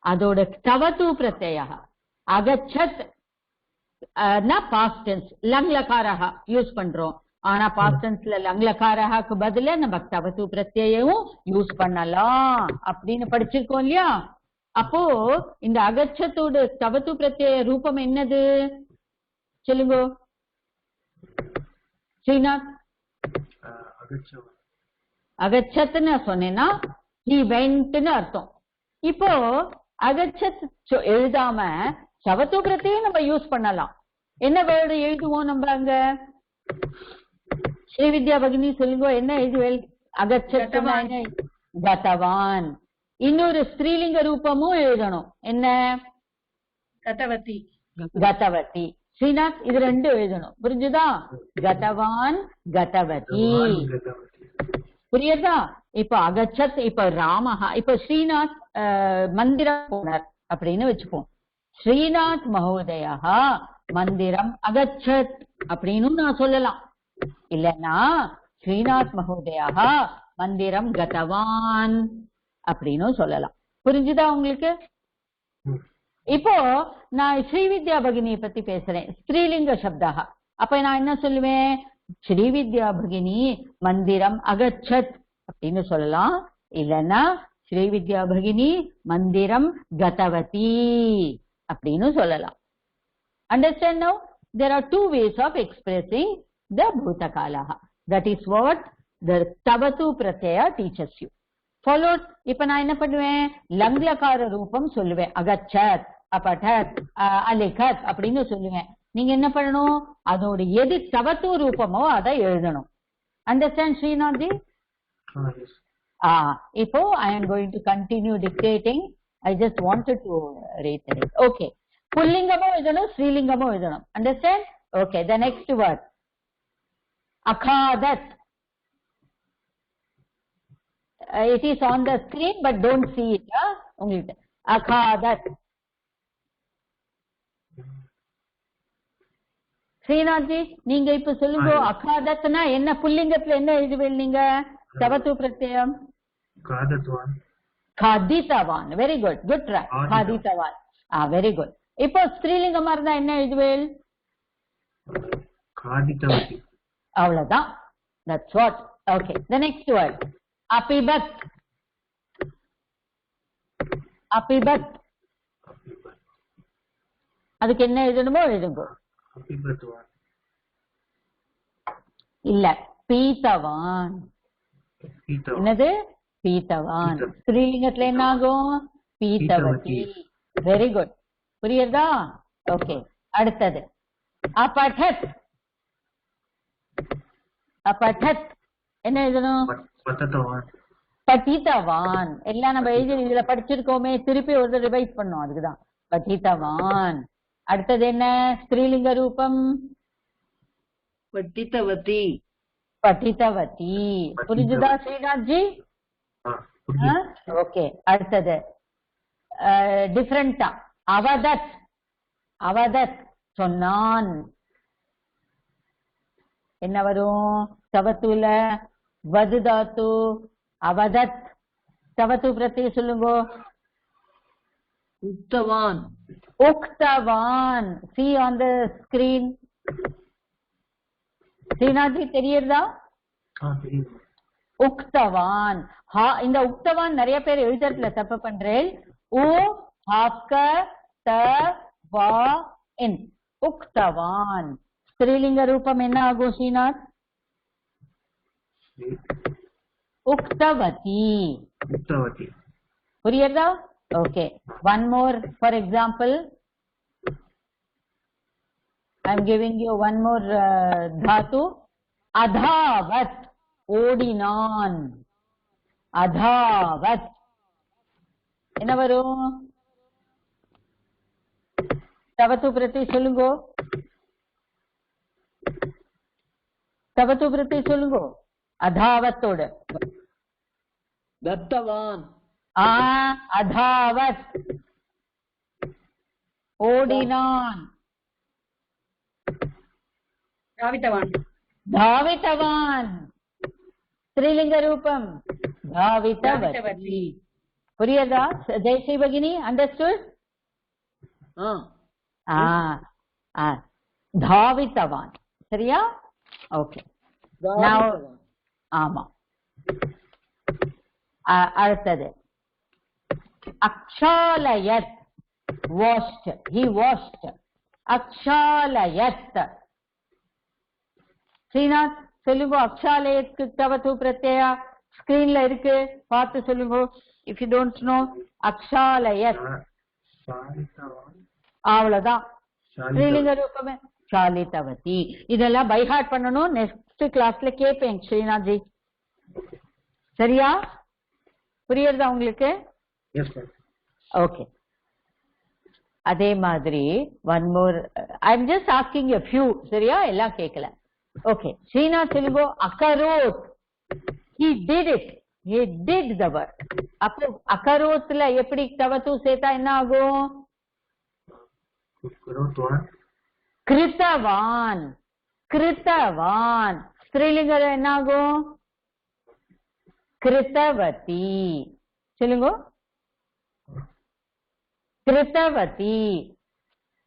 அதோட தவத்து பிரத்யய. அகச்சத் பாஸ்ட் டென்ஸ், லங்லகாரஹ யூஸ் பண்றோம், ஆனா பாஸ்ட் டென்ஸ்ல லங்லகாரஹக்கு பதிலா நம்ம தவத்து பிரத்யயமும் யூஸ் பண்ணலாம் அப்படின்னு படிச்சிருக்கோம் இல்லையா? அப்போ இந்த அகச்சத்தோட தவத்து பிரத்யய ரூபம் என்னது சொல்லுங்க ஸ்ரீநாத். அகச்சத்னு சொன்னேன்னா he wentன்னு அர்த்தம். இப்போ அகச்சத் எழுதாம தவத்து பிரத்யயம் நம்ம யூஸ் பண்ணலாம். என்ன வேர்டு எழுதுவோம் நம்ம அங்க? ஸ்ரீவித்யா பகினி சொல்லுங்க, என்ன எழுதுவேல்? அகச்சத் கதவான். இன்னொரு ஸ்திரீலிங்க ரூபமும் எழுதணும். என்ன? கதவதி. கதவதி. ஸ்ரீநாத் இது ரெண்டு எழுதணும், புரிஞ்சுதா? கதவான் கதவதி, புரியுதா? இப்ப அகச்சத், இப்ப ராமஹா, இப்ப ஸ்ரீநாத் மந்திரம் போனார் அப்படின்னு வச்சுப்போம். ஸ்ரீநாத் மகோதயா மந்திரம் அகச்சத் அப்படின்னு நான் சொல்லலாம். இல்லன்னா ஸ்ரீநாத் மகோதயா மந்திரம் கதவான் அப்படின்னு சொல்லலாம். புரிஞ்சுதா உங்களுக்கு? இப்போ நான் ஸ்ரீவித்யா பகினியை பத்தி பேசுறேன், ஸ்திரீலிங்க சப்தா. அப்ப நான் என்ன சொல்லுவேன்? ஸ்ரீவித்யா பகினி மந்திரம் அகச்சத் அப்படின்னு சொல்லலாம். இல்லன்னா ஸ்ரீவித்யா பகினி மந்திரம் கதவதி அப்படின்னு சொல்லலாம். Understand now? There are two ways of expressing the bhutakalaha. That is what the tavatu pratyaya teaches you. Followed, இப்ப நான் என்ன பண்ணுவேன்? லங்லகார ரூபம் சொல்லுவேன். அகச்சத், அபடத், அலிகத் அப்படின்னு சொல்லுவேன். நீங்க என்ன பண்ணணும்? அதோட எது தவத்து ரூபமோ அதை எழுதணும். அண்டர்ஸ்டாண்ட் ஸ்ரீநாத்ஜி? இப்போ I am going to continue dictating. I just wanted to reiterate. Okay. புல்லிங்கமும் எழுதணும், ஸ்ரீலிங்கமும் எழுதணும். Understand? Okay. The next word. Akhadat. It is on the screen, but don't see it. உங்களுக்கு Akhadat. ஸ்ரீநாத்ஜி நீங்க இப்ப சொல்லுங்க, அகாதத்னா என்ன? புல்லிங்கத்துல என்ன எழுதுவீங்க நீங்க? தவத்து பிரத்யம் காதிதவான். Very good, good try. காதிதவான், வெரி குட். இப்போ ஸ்திரீலிங்கமா இருந்தா என்ன எழுதுவேல்? அவ்வளவுதான். That's what. Okay. The next word. அபிபத். அபிபத். அதுக்கு என்ன எழுதணுமோ எழுதுங்க. இல்ல, பீத்தவான். என்னது? பீத்தவான். ஸ்திரீலிங்கத்துல என்ன ஆகும்? பீத்தவதி. Very good. புரியுதா? ஓகே. அடுத்தது அபடத். அபடத் என்ன எழுதணும்? படித்தவான். எல்லாம் நம்ம எழுதி இதுல படிச்சிருக்கோமே, திருப்பி ஒரு ரிவைஸ் பண்ணோம், அதுக்குதான் படித்தவான். அடுத்தது என்ன? ஸ்திரீலிங்க ரூபம் பட்டிதவதி. படித்தவதி. புரிஞ்சுதா ஸ்ரீநாத்ஜி? ஓகே. அடுத்தது டிஃபரெண்டா அவதத். அவதத் சொன்னான். என்ன வரும்? தவத்துல வது தாத்து. அவதத். தவத்து பிரத்யேக சொல்லுங்க. உக்தவான். உக்தவான். See on the screen. Shrinathji தெரியுதா? உக்தவான். இந்த உக்தவான் நிறைய பேர் எழுதுறதுல தப்பு பண்றேன். உ ஹாக்க த வா இன். உக்தவான். ஸ்திரீலிங்க ரூபம் என்ன ஆகும் ஸ்ரீநாத்? உக்தவதி. புரியுதா? Okay. One more for example. I am giving you one more dhatu. Adhavat. ஓடினான். அதாவத். என்ன வரும்? தவத்து பிரத்தி சொல்லுங்க. தவத்து பிரத்தி சொல்லுங்க. அதாவத்தோட. தத்தவான். அதாவத். ஓடினான். தாவித்தவான். தாவித்தவான். ஸ்திரீலிங்க ரூபம் தாவித்தவதி. புரியுதா ஜெயஸ்ரீ பகினி? அண்டர்ஸ்டுட்? தாவித்தவான். சரியா? ஓகே. ஆமா. அடுத்தது அக்ஷாலயத். வாஷ்ட். He washed. அக்ஷாலயத். ஸ்ரீநாத் சொல்லுங்க. அக்ஷாலயத்துக்கு தவத்து பிரத்யா ஸ்கிரீன்ல இருக்கு, பார்த்து சொல்லுங்க. இஃப் யூ டோன்ட் நோ அக்ஷாலயத். அவ்வளவுதான். ஸ்ரீலிங்க ரூபமே சாலிதவதி. இதெல்லாம் பை ஹார்ட் பண்ணணும். நெக்ஸ்ட் கிளாஸ்ல கேட்பேன் ஸ்ரீநாத்ஜி. சரியா? புரியுறதா உங்களுக்கு? ஓகே. அதே மாதிரி one more, I am just asking a few. சரியா? எல்லாம் கேட்கல. ஓகே, ஸ்ரீநாத் சொல்லுங்க. அகரோத், he did it, he did the work. அப்போ அகரோத்ல எப்படி தவத்து சேர்த்தா என்ன ஆகும்? கிருத்தவான், கிருத்தவான். ஸ்திரீலிங்க என்ன ஆகும்? கிருத்தவதி. சொல்லுங்க. கிருத்தவதி.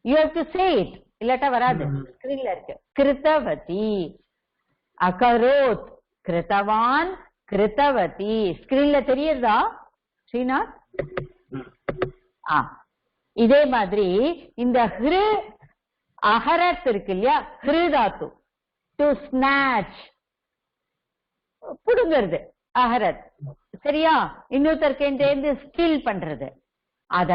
You have to say it. இல்லாட்டா வராது. ஸ்கிரீன்ல இருக்கு. கிருத்தவதி. அகரோத், கிருத்தவான், கிருத்தவதி. ஸ்கிரீன்ல தெரியுதா ஸ்ரீநாத்? இதே மாதிரி இந்த ஹிரு அஹரத் இருக்கு இல்லையா, ஹிருதாத்து, டு ஸ்நாச், புடுங்கிறது அஹரத். சரியா? இன்னொருத்தருக்கு ஸ்டீல் பண்றது. அத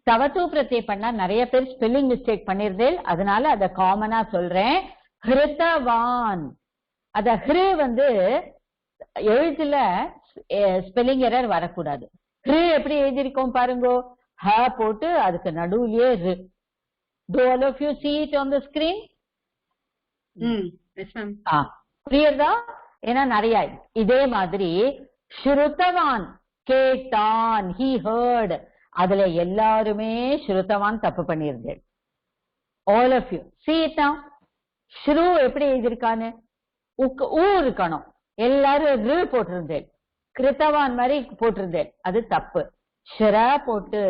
தவத்து பிரத்யே பண்ணா நிறைய பேர் ஸ்பெல்லிங் மிஸ்டேக் பண்ணிருது. அதனால அத காமனா சொல்றேன். ஹிருத்தவான். அத ஹிரு எழுத்துல ஸ்பெல்லிங் எரர் வரக்கூடாது. ஹிரு எப்படி எழுதிருக்கோம் பாருங்க. ஹ போட்டு அதுக்கு நடுவுலயே ரு. Do all of you see it on the screen? Yes ma'am. புரியுதா? ஏன்னா நிறைய. இதே மாதிரி ஸ்ருதவான், கேட்டான், he heard. அதுல எல்லாருமே ஸ்ருதவான் தப்பு பண்ணிருது. All of you see it now. ஸ்ரு எப்படி எழுதிருக்கான்னு ஊ இருக்கணும். எல்லாரும் ரு போட்டிருந்தேன். கிருத்தவான் மாதிரி போட்டிருந்தேன். அது தப்பு. ஷ்ர போட்டு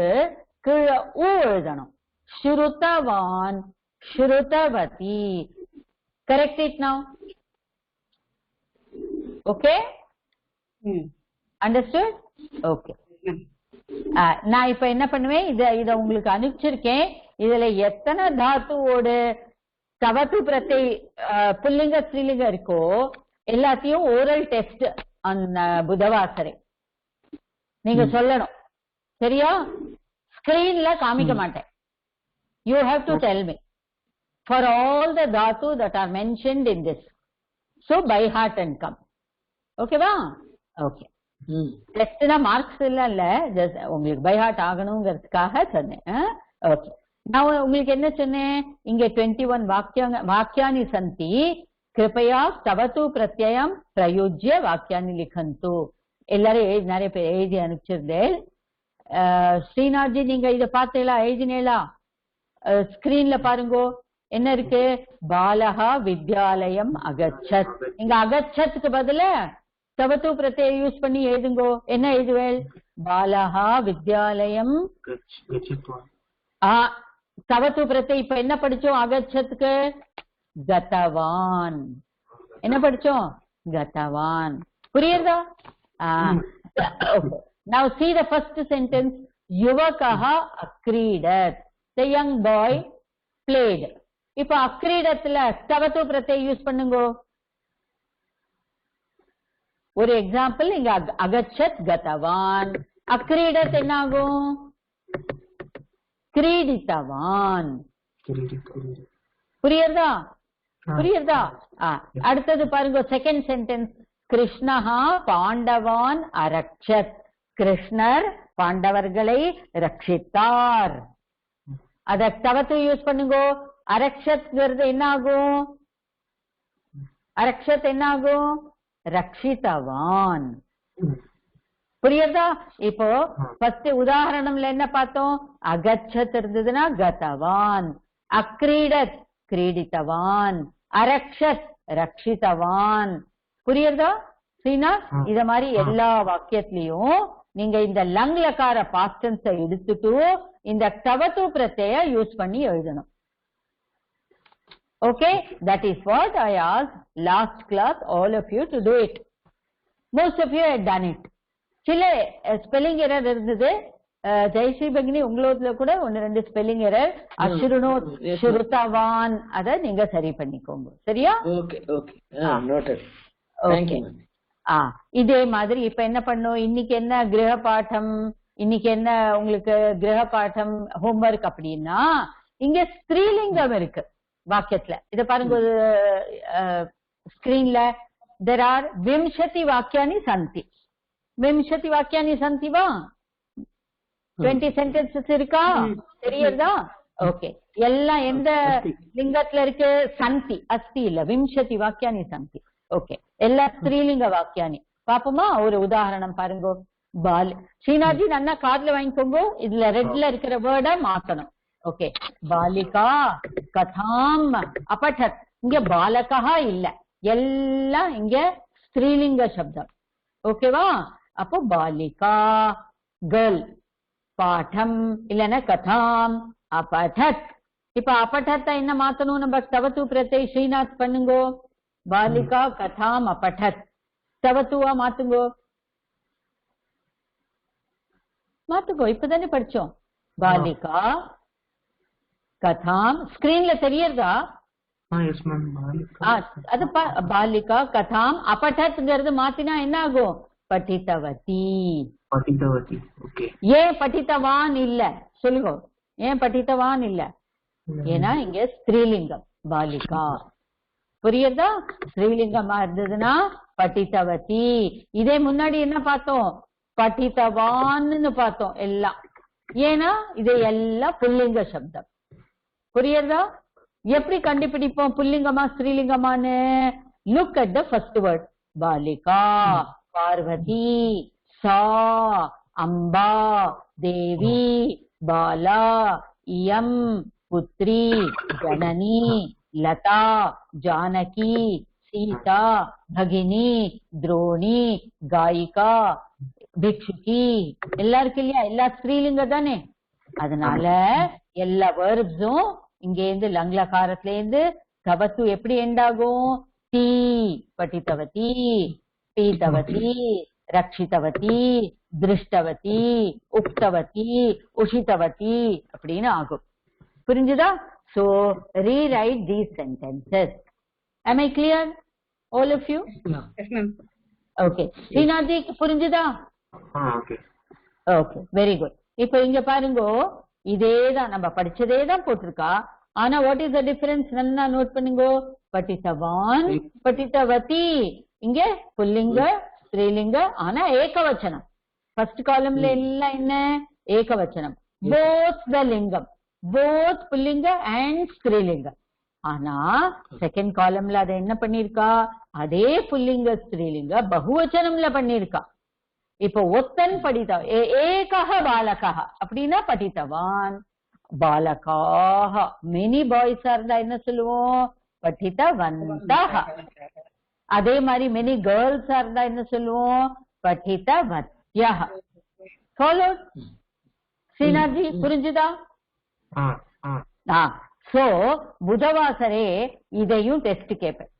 கீழே ஊ எழுதணும். ஸ்ருதவான், ஸ்ருதவதி. Correct it now. Okay? Understood? Okay. நான் இப்ப என்ன பண்ணுவேன், இத உங்களுக்கு அனுப்பிச்சிருக்கேன். இதுல எத்தனை தாத்துவோட தவத்து பிரத்தை புல்லிங்க ஸ்ரீலிங்க இருக்கோ எல்லாத்தையும் ஓரல் டெஸ்ட் அந்த புதவாசரை நீங்க சொல்லணும். சரியா? ஸ்கிரீன்ல காமிக்க மாட்டேன். You have to tell me for all the dhatu that are mentioned in this. So by heart and come. Okay va? Okay. Test na marks இல்ல, just உங்களுக்கு by heart ஆகணும்ங்கிறதுக்காக சொன்னேன். Okay. நான் உங்களுக்கு என்ன சொன்னேன், இங்க 21 வாக்கியானி சந்தி, கிருபையா தவத்து பிரத்யம் பிரயுஜ்ய வாக்கியானி லிखन्तु. எல்லாரும் நிறைய பேர் எழுதி அனுப்பிச்சிருந்தேன். ஸ்ரீநாத்ஜி நீங்க இத பார்த்தீங்களா, எழுதினீங்களா? ஸ்கிரீன்ல பாருங்க என்ன இருக்கு. பாலஹா வித்யாலயம் அகச்சத். இங்க அகச்சத்துக்கு பதில தவத்து பிரத்யை யூஸ் பண்ணி எழுதுங்கோ. என்ன எழுதுவேள்? பாலஹா வித்யாலயம். தவத்து பிரத்யை இப்ப என்ன படிச்சோம்? அகச்சத்துக்கு கதவான். என்ன படிச்சோம்? கதவான். புரியுதா? Now see the first sentence. யுவகஹ அக்ரீடத். The young boy played. இப்ப அக்ரீடத்துல தவத்து பிரத்யை யூஸ் பண்ணுங்க. ஒரு எக்ஸாம்பிள், இங்க அகச்சத் கதவான். அக்ரீடத் என்ன ஆகும்? கிரீடித்தவான். புரியுதா? புரியுதா? அடுத்தது பாருங்க, செகண்ட் சென்டென்ஸ். கிருஷ்ணஹா பாண்டவான் அரக்ஷத். கிருஷ்ணர் பாண்டவர்களை ரட்சித்தார். அத தவத்து யூஸ் பண்ணுங்க. அரக்ஷத் என்ன ஆகும்? அரக்ஷத் என்ன ஆகும்? ரட்சித்தவான். புரியுதா? இப்போ ஃபர்ஸ்ட் உதாரணம்ல என்ன பார்த்தோம்? அகச்சத் இருந்ததுன்னா கதவான், அக்ரீடத் கிரீடித்தவான், அரக்ஷத் ரட்சித்தவான். புரியுதா? சீனா, இத மாதிரி எல்லா வாக்கியத்திலையும் நீங்க இந்த லங் லகார பாஸ்ட் டென்ஸ் எடுத்துட்டு இந்த தவத்து பிரத்ய யூஸ் பண்ணி எழுதணும். Okay, that is what I asked last class all of you to do it. Most of you had done it. சில ஸ்பெல்லிங் எரர் இருந்தது. ஜெயஸ்ரீ பகினி உங்களோட கூட ஒன்னு ரெண்டு ஸ்பெல்லிங் எரர். அசுருனோ சுருத்தவான், அத நீங்க சரி பண்ணிக்கோங்க. சரியா? Okay okay, noted. Thank you. இதே மாதிரி இப்ப என்ன பண்ணோம், இன்னைக்கு என்ன கிரக பாடம், இன்னைக்கு என்ன உங்களுக்கு கிரக பாடம் ஹோம்வொர்க் அப்படின்னா, இங்க ஸ்திரீலிங்கம் இருக்கு வாக்கியத்துல. இத பாருங்க ஸ்கிரீன்ல. there are விம்சதி வாக்கியானி சந்தி. விம்சதி வாக்கியானி சந்தி வா? 20 sentences இருக்கா தெரியுதா ஓகே எல்லாம் எந்த லிங்கத்துல இருக்கு சந்தி அஸ்தி இல்ல விம்சதி வாக்கியானி சந்தி ஓகே எல்லா ஸ்திரீலிங்க வாக்கியானி பாப்போமா ஒரு உதாரணம் பாருங்க பால் ஸ்ரீநாத்ஜி நன்னா காதுல வாங்கிக்கோங்க இதுல ரெட்ல இருக்கிற வேர்டை மாத்தணும் ஓகே பாலிகா கதாம் அபடத் இங்க பாலகா இல்ல எல்லாம் இங்க ஸ்திரீலிங்க சப்தம் ஓகேவா அப்போ பாலிகா கேர்ள் பாடம் இல்லன்னா கதாம் अपठत இப்ப अपठत என்ன மாத்தணும் நம்ம தவத்து பிரத்யை ஸ்ரீநாத் பண்ணுங்கோ பாலிகா கதாம் अपठत தவத்துவா மாத்துங்கோ இப்பதானே படிச்சோம் பாலிகா கதாம் ஸ்கிரீன்ல தெரியறதா அது பாலிகா கதாம் अपठतங்கிறது மாத்தினா என்ன ஆகும் படித்தவதி ஏன் படித்தவான் இல்ல சொல்லுங்க ஏன் படித்தவான் இல்ல ஏன்னா இங்க ஸ்திரீலிங்கம் பாலிகா புரியுதா ஸ்திரீலிங்கமா இருந்ததுன்னா படித்தவதி இதே முன்னாடி என்ன பார்த்தோம் படித்தவான்னு பார்த்தோம் எல்லாம் ஏன்னா இது எல்லாம் புல்லிங்க சப்தம் புரியுதா எப்படி கண்டுபிடிப்போம் புல்லிங்கமா ஸ்திரீலிங்கமான்னு look at the first word பாலிகா பார்வதி சா அம்பா தேவி बाला इयम पुत्री जननी लता जानकी सीता भगिनी द्रोणी गायिका भिक्षुकी எல்லாருக்கும் இல்லையா எல்லா ஸ்திரீலிங்க தானே அதனால எல்லா வேர்ப்ஸும் இங்க இருந்து லங்லகாரத்துல இருந்து தவத்து எப்படி எண்டாகும் தி படித்தவதி பீதவதி ரக்ஷிதவதி திருஷ்டவதி உக்தவதி உஷிதவதி அப்படின்னு ஆகும் புரிஞ்சுதா so rewrite these sentences am I clear all of you yes ma'am okay Srinathji புரிஞ்சுதா okay okay very good இப்போ இங்க பாருங்க இதேதான் நம்ம படிச்சதேதான் போட்டிருக்கா ஆனா what is the difference நல்லா நோட் பண்ணுங்க படித்தவான் படித்தவதி இங்க புல்லிங்க ஸ்திரீலிங்க ஆனா ஏகவச்சனம் ஃபர்ஸ்ட் காலம்ல எல்லாம் என்ன ஏகவச்சனம் போத் த லிங்கம் போத் புல்லிங்க அண்ட் ஸ்திரீலிங்க ஆனா செகண்ட் காலம்ல அதை என்ன பண்ணிருக்கா அதே புல்லிங்க ஸ்திரீலிங்க பகுவச்சனம்ல பண்ணிருக்கா இப்போ ஒத்தன் படித்த ஏகஹ பாலகா அப்படின்னா படித்தவான் பாலகாஹ மெனி பாய்ஸா இருந்தா என்ன சொல்லுவோம் படித்தவந்தஹ அதே மாதிரி மெனி கேர்ள்ஸா இருந்தா என்ன சொல்லுவோம் படித்தவத்யஹ ஃபாலோ ஸ்ரீநாத்ஜி புரிஞ்சுதா சோ புதவாசரே இதையும் டெஸ்ட் கேட்பேன்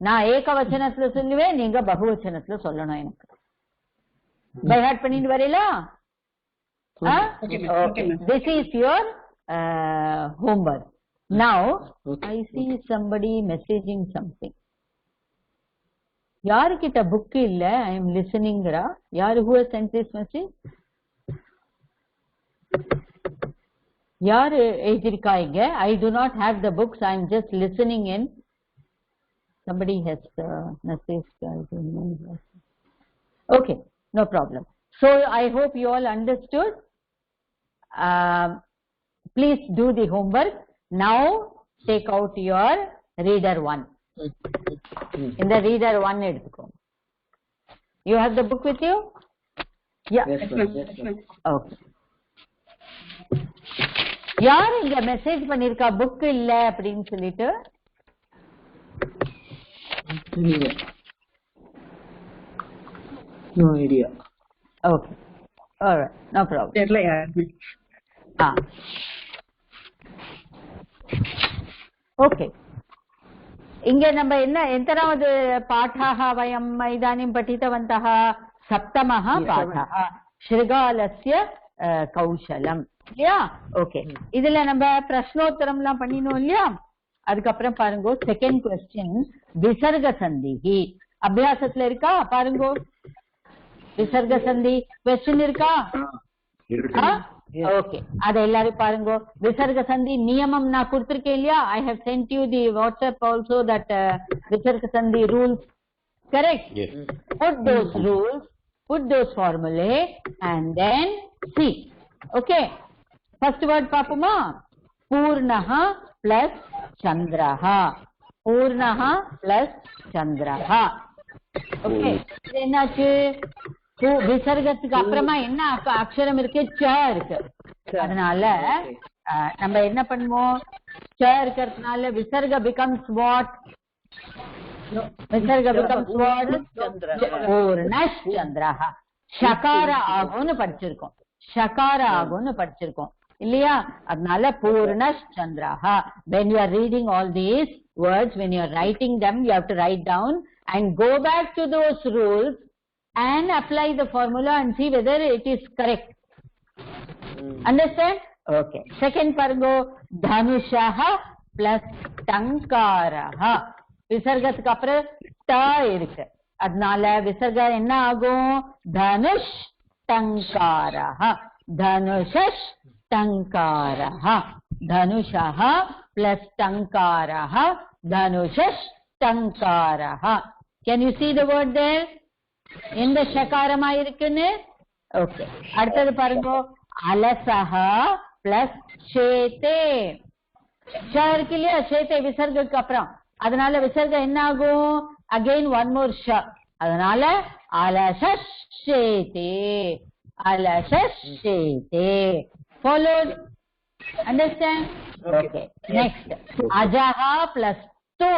நான் ஏகவச்சனத்துல சொல்லுவேன் நீங்க பகுவச்சனத்துல சொல்லணும் எனக்கு by heart பண்ணிட்டு வரீங்களா okay this is your homework now I see somebody messaging something யாரு கிட்ட book இல்ல I am listening ra யாரு who has sent this message யாரு எழுதிருக்காங்க I do not have the books I am just listening in somebody has messaged I don't know okay no problem so I hope you all understood please do the homework now take out your reader 1 in the reader 1 eduthuko you have the book with you yeah yes ma'am okay யார் இங்க மெசேஜ் பண்ணிருக்கா புக் இல்ல அப்படின்னு சொல்லிட்டு no idea okay all right no problem தெரியல okay இங்க நம்ம என்ன எத்தனாவது பாఠः வயம் இதாनीं पठितवन्तः सप्तमः पाठः शृगालस्य கௌஷலம் இல்லையா ஓகே இதுல நம்ம பிரஷ்னோத்தரம் எல்லாம் பண்ணினோம் இல்லையா அதுக்கப்புறம் பாருங்க செகண்ட் क्वेश्चन விசர்க சந்திஹி அபியாசத்துல இருக்கா பாருங்க விசர்க சந்தி क्वेश्चन இருக்கா ஓகே அத எல்லாரும் பாருங்க விசர்க சந்தி நியமம் நான் கொடுத்திருக்கேன் இல்லையா I have sent you the WhatsApp also that விசர்க சந்தி rules correct yes put those rules put those formulae and then see okay first word பாப்போமா பூர்ணஹ பிளஸ் சந்திரஹ பூர்ணஹ பிளஸ் சந்திரஹ ஓகே இது என்னாச்சு விசர்கத்துக்கு அப்புறமா என்ன அக்ஷரம் இருக்கு ச இருக்கு அதனால நம்ம என்ன பண்ணுவோம் ச இருக்கிறதுனால விசர்க பிகம்ஸ் வாட் விசர்க பிகம்ஸ் வாட் பூர்ணஷ் சந்திரஹ ஷகார ஆகும்னு படிச்சிருக்கோம் ஷகார ஆகும்னு படிச்சிருக்கோம் இல்லையா அதனால பூர்ணஷ் சந்திரஹ when you are reading all these words when you are writing them you have to write down and go back to those rules and apply the formula and see whether it is correct. Understand? Okay. Second pargo dhanushah plus tankarah. விசர்கத்துக்கு அப்புறம் ட இருக்கு அதனால விசர்க என்ன ஆகும் Dhanush டங்காரஹ தனுஷஷ் டங்காரஹ தனுஷஹ plus tankarah தனுஷஷ் டங்காரஹ. Can you see the word there? எந்த ஷகாரமா இருக்குன்னு ஓகே அடுத்தது பாருங்க அலசஹ பிளஸ் ஷேதே ஷ இருக்கு இல்லையா ஷேதே விசர்கத்துக்கு அப்புறம் அதனால விசர்கம் என்ன ஆகும் அகைன் ஒன் மோர் ஷ அதனால அலசஷேதே அலசஷேதே followed understand okay next ajaha plus tu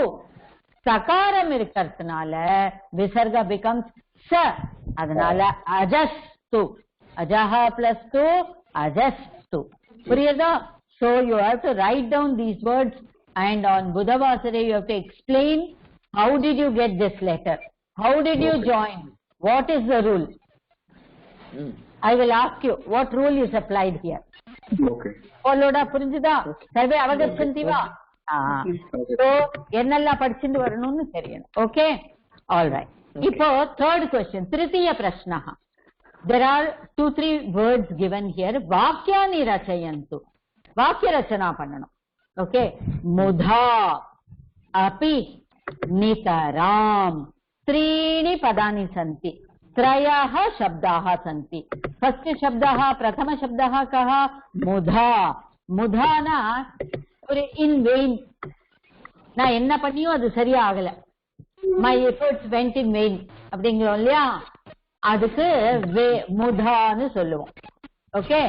சகாரம் இருக்கிறதுனால விசர்க becomes ச அதனால அஜஸ்து அஜஹா பிளஸ் டு அஜஸ்து புரியுதா so you have to write down these words and on Budhavasare you have to explain how did you get this letter how did you join what is the rule I will ask you what rule is applied here okay followed up புரிஞ்சுதா சர்வே அவகச்சந்திவா so என்னெல்லாம் படிச்சிட்டு வரணும்னு தெரியணும் ஓகே ஆல் ரைட் இப்போ third question திருத்திய பிரஷ்னஹ there are 2-3 words given here வாக்கியானி ரச்சயந்து வாக்கிய ரச்சனா பண்ணணும் ஓகே முதா अपि नितराम त्रीणि पदानि सन्ति त्रयः शब्दाः सन्ति फर्स्ट शब्दः प्रथम शब्दः कः मुधा मुधा ना ஒரு in vain நான் என்ன பண்ணியும் அது சரியா ஆகல my efforts went in vain அப்படிங்கிறோம் இல்லையா அதுக்கு முதான்னு சொல்லுவோம் ஓகே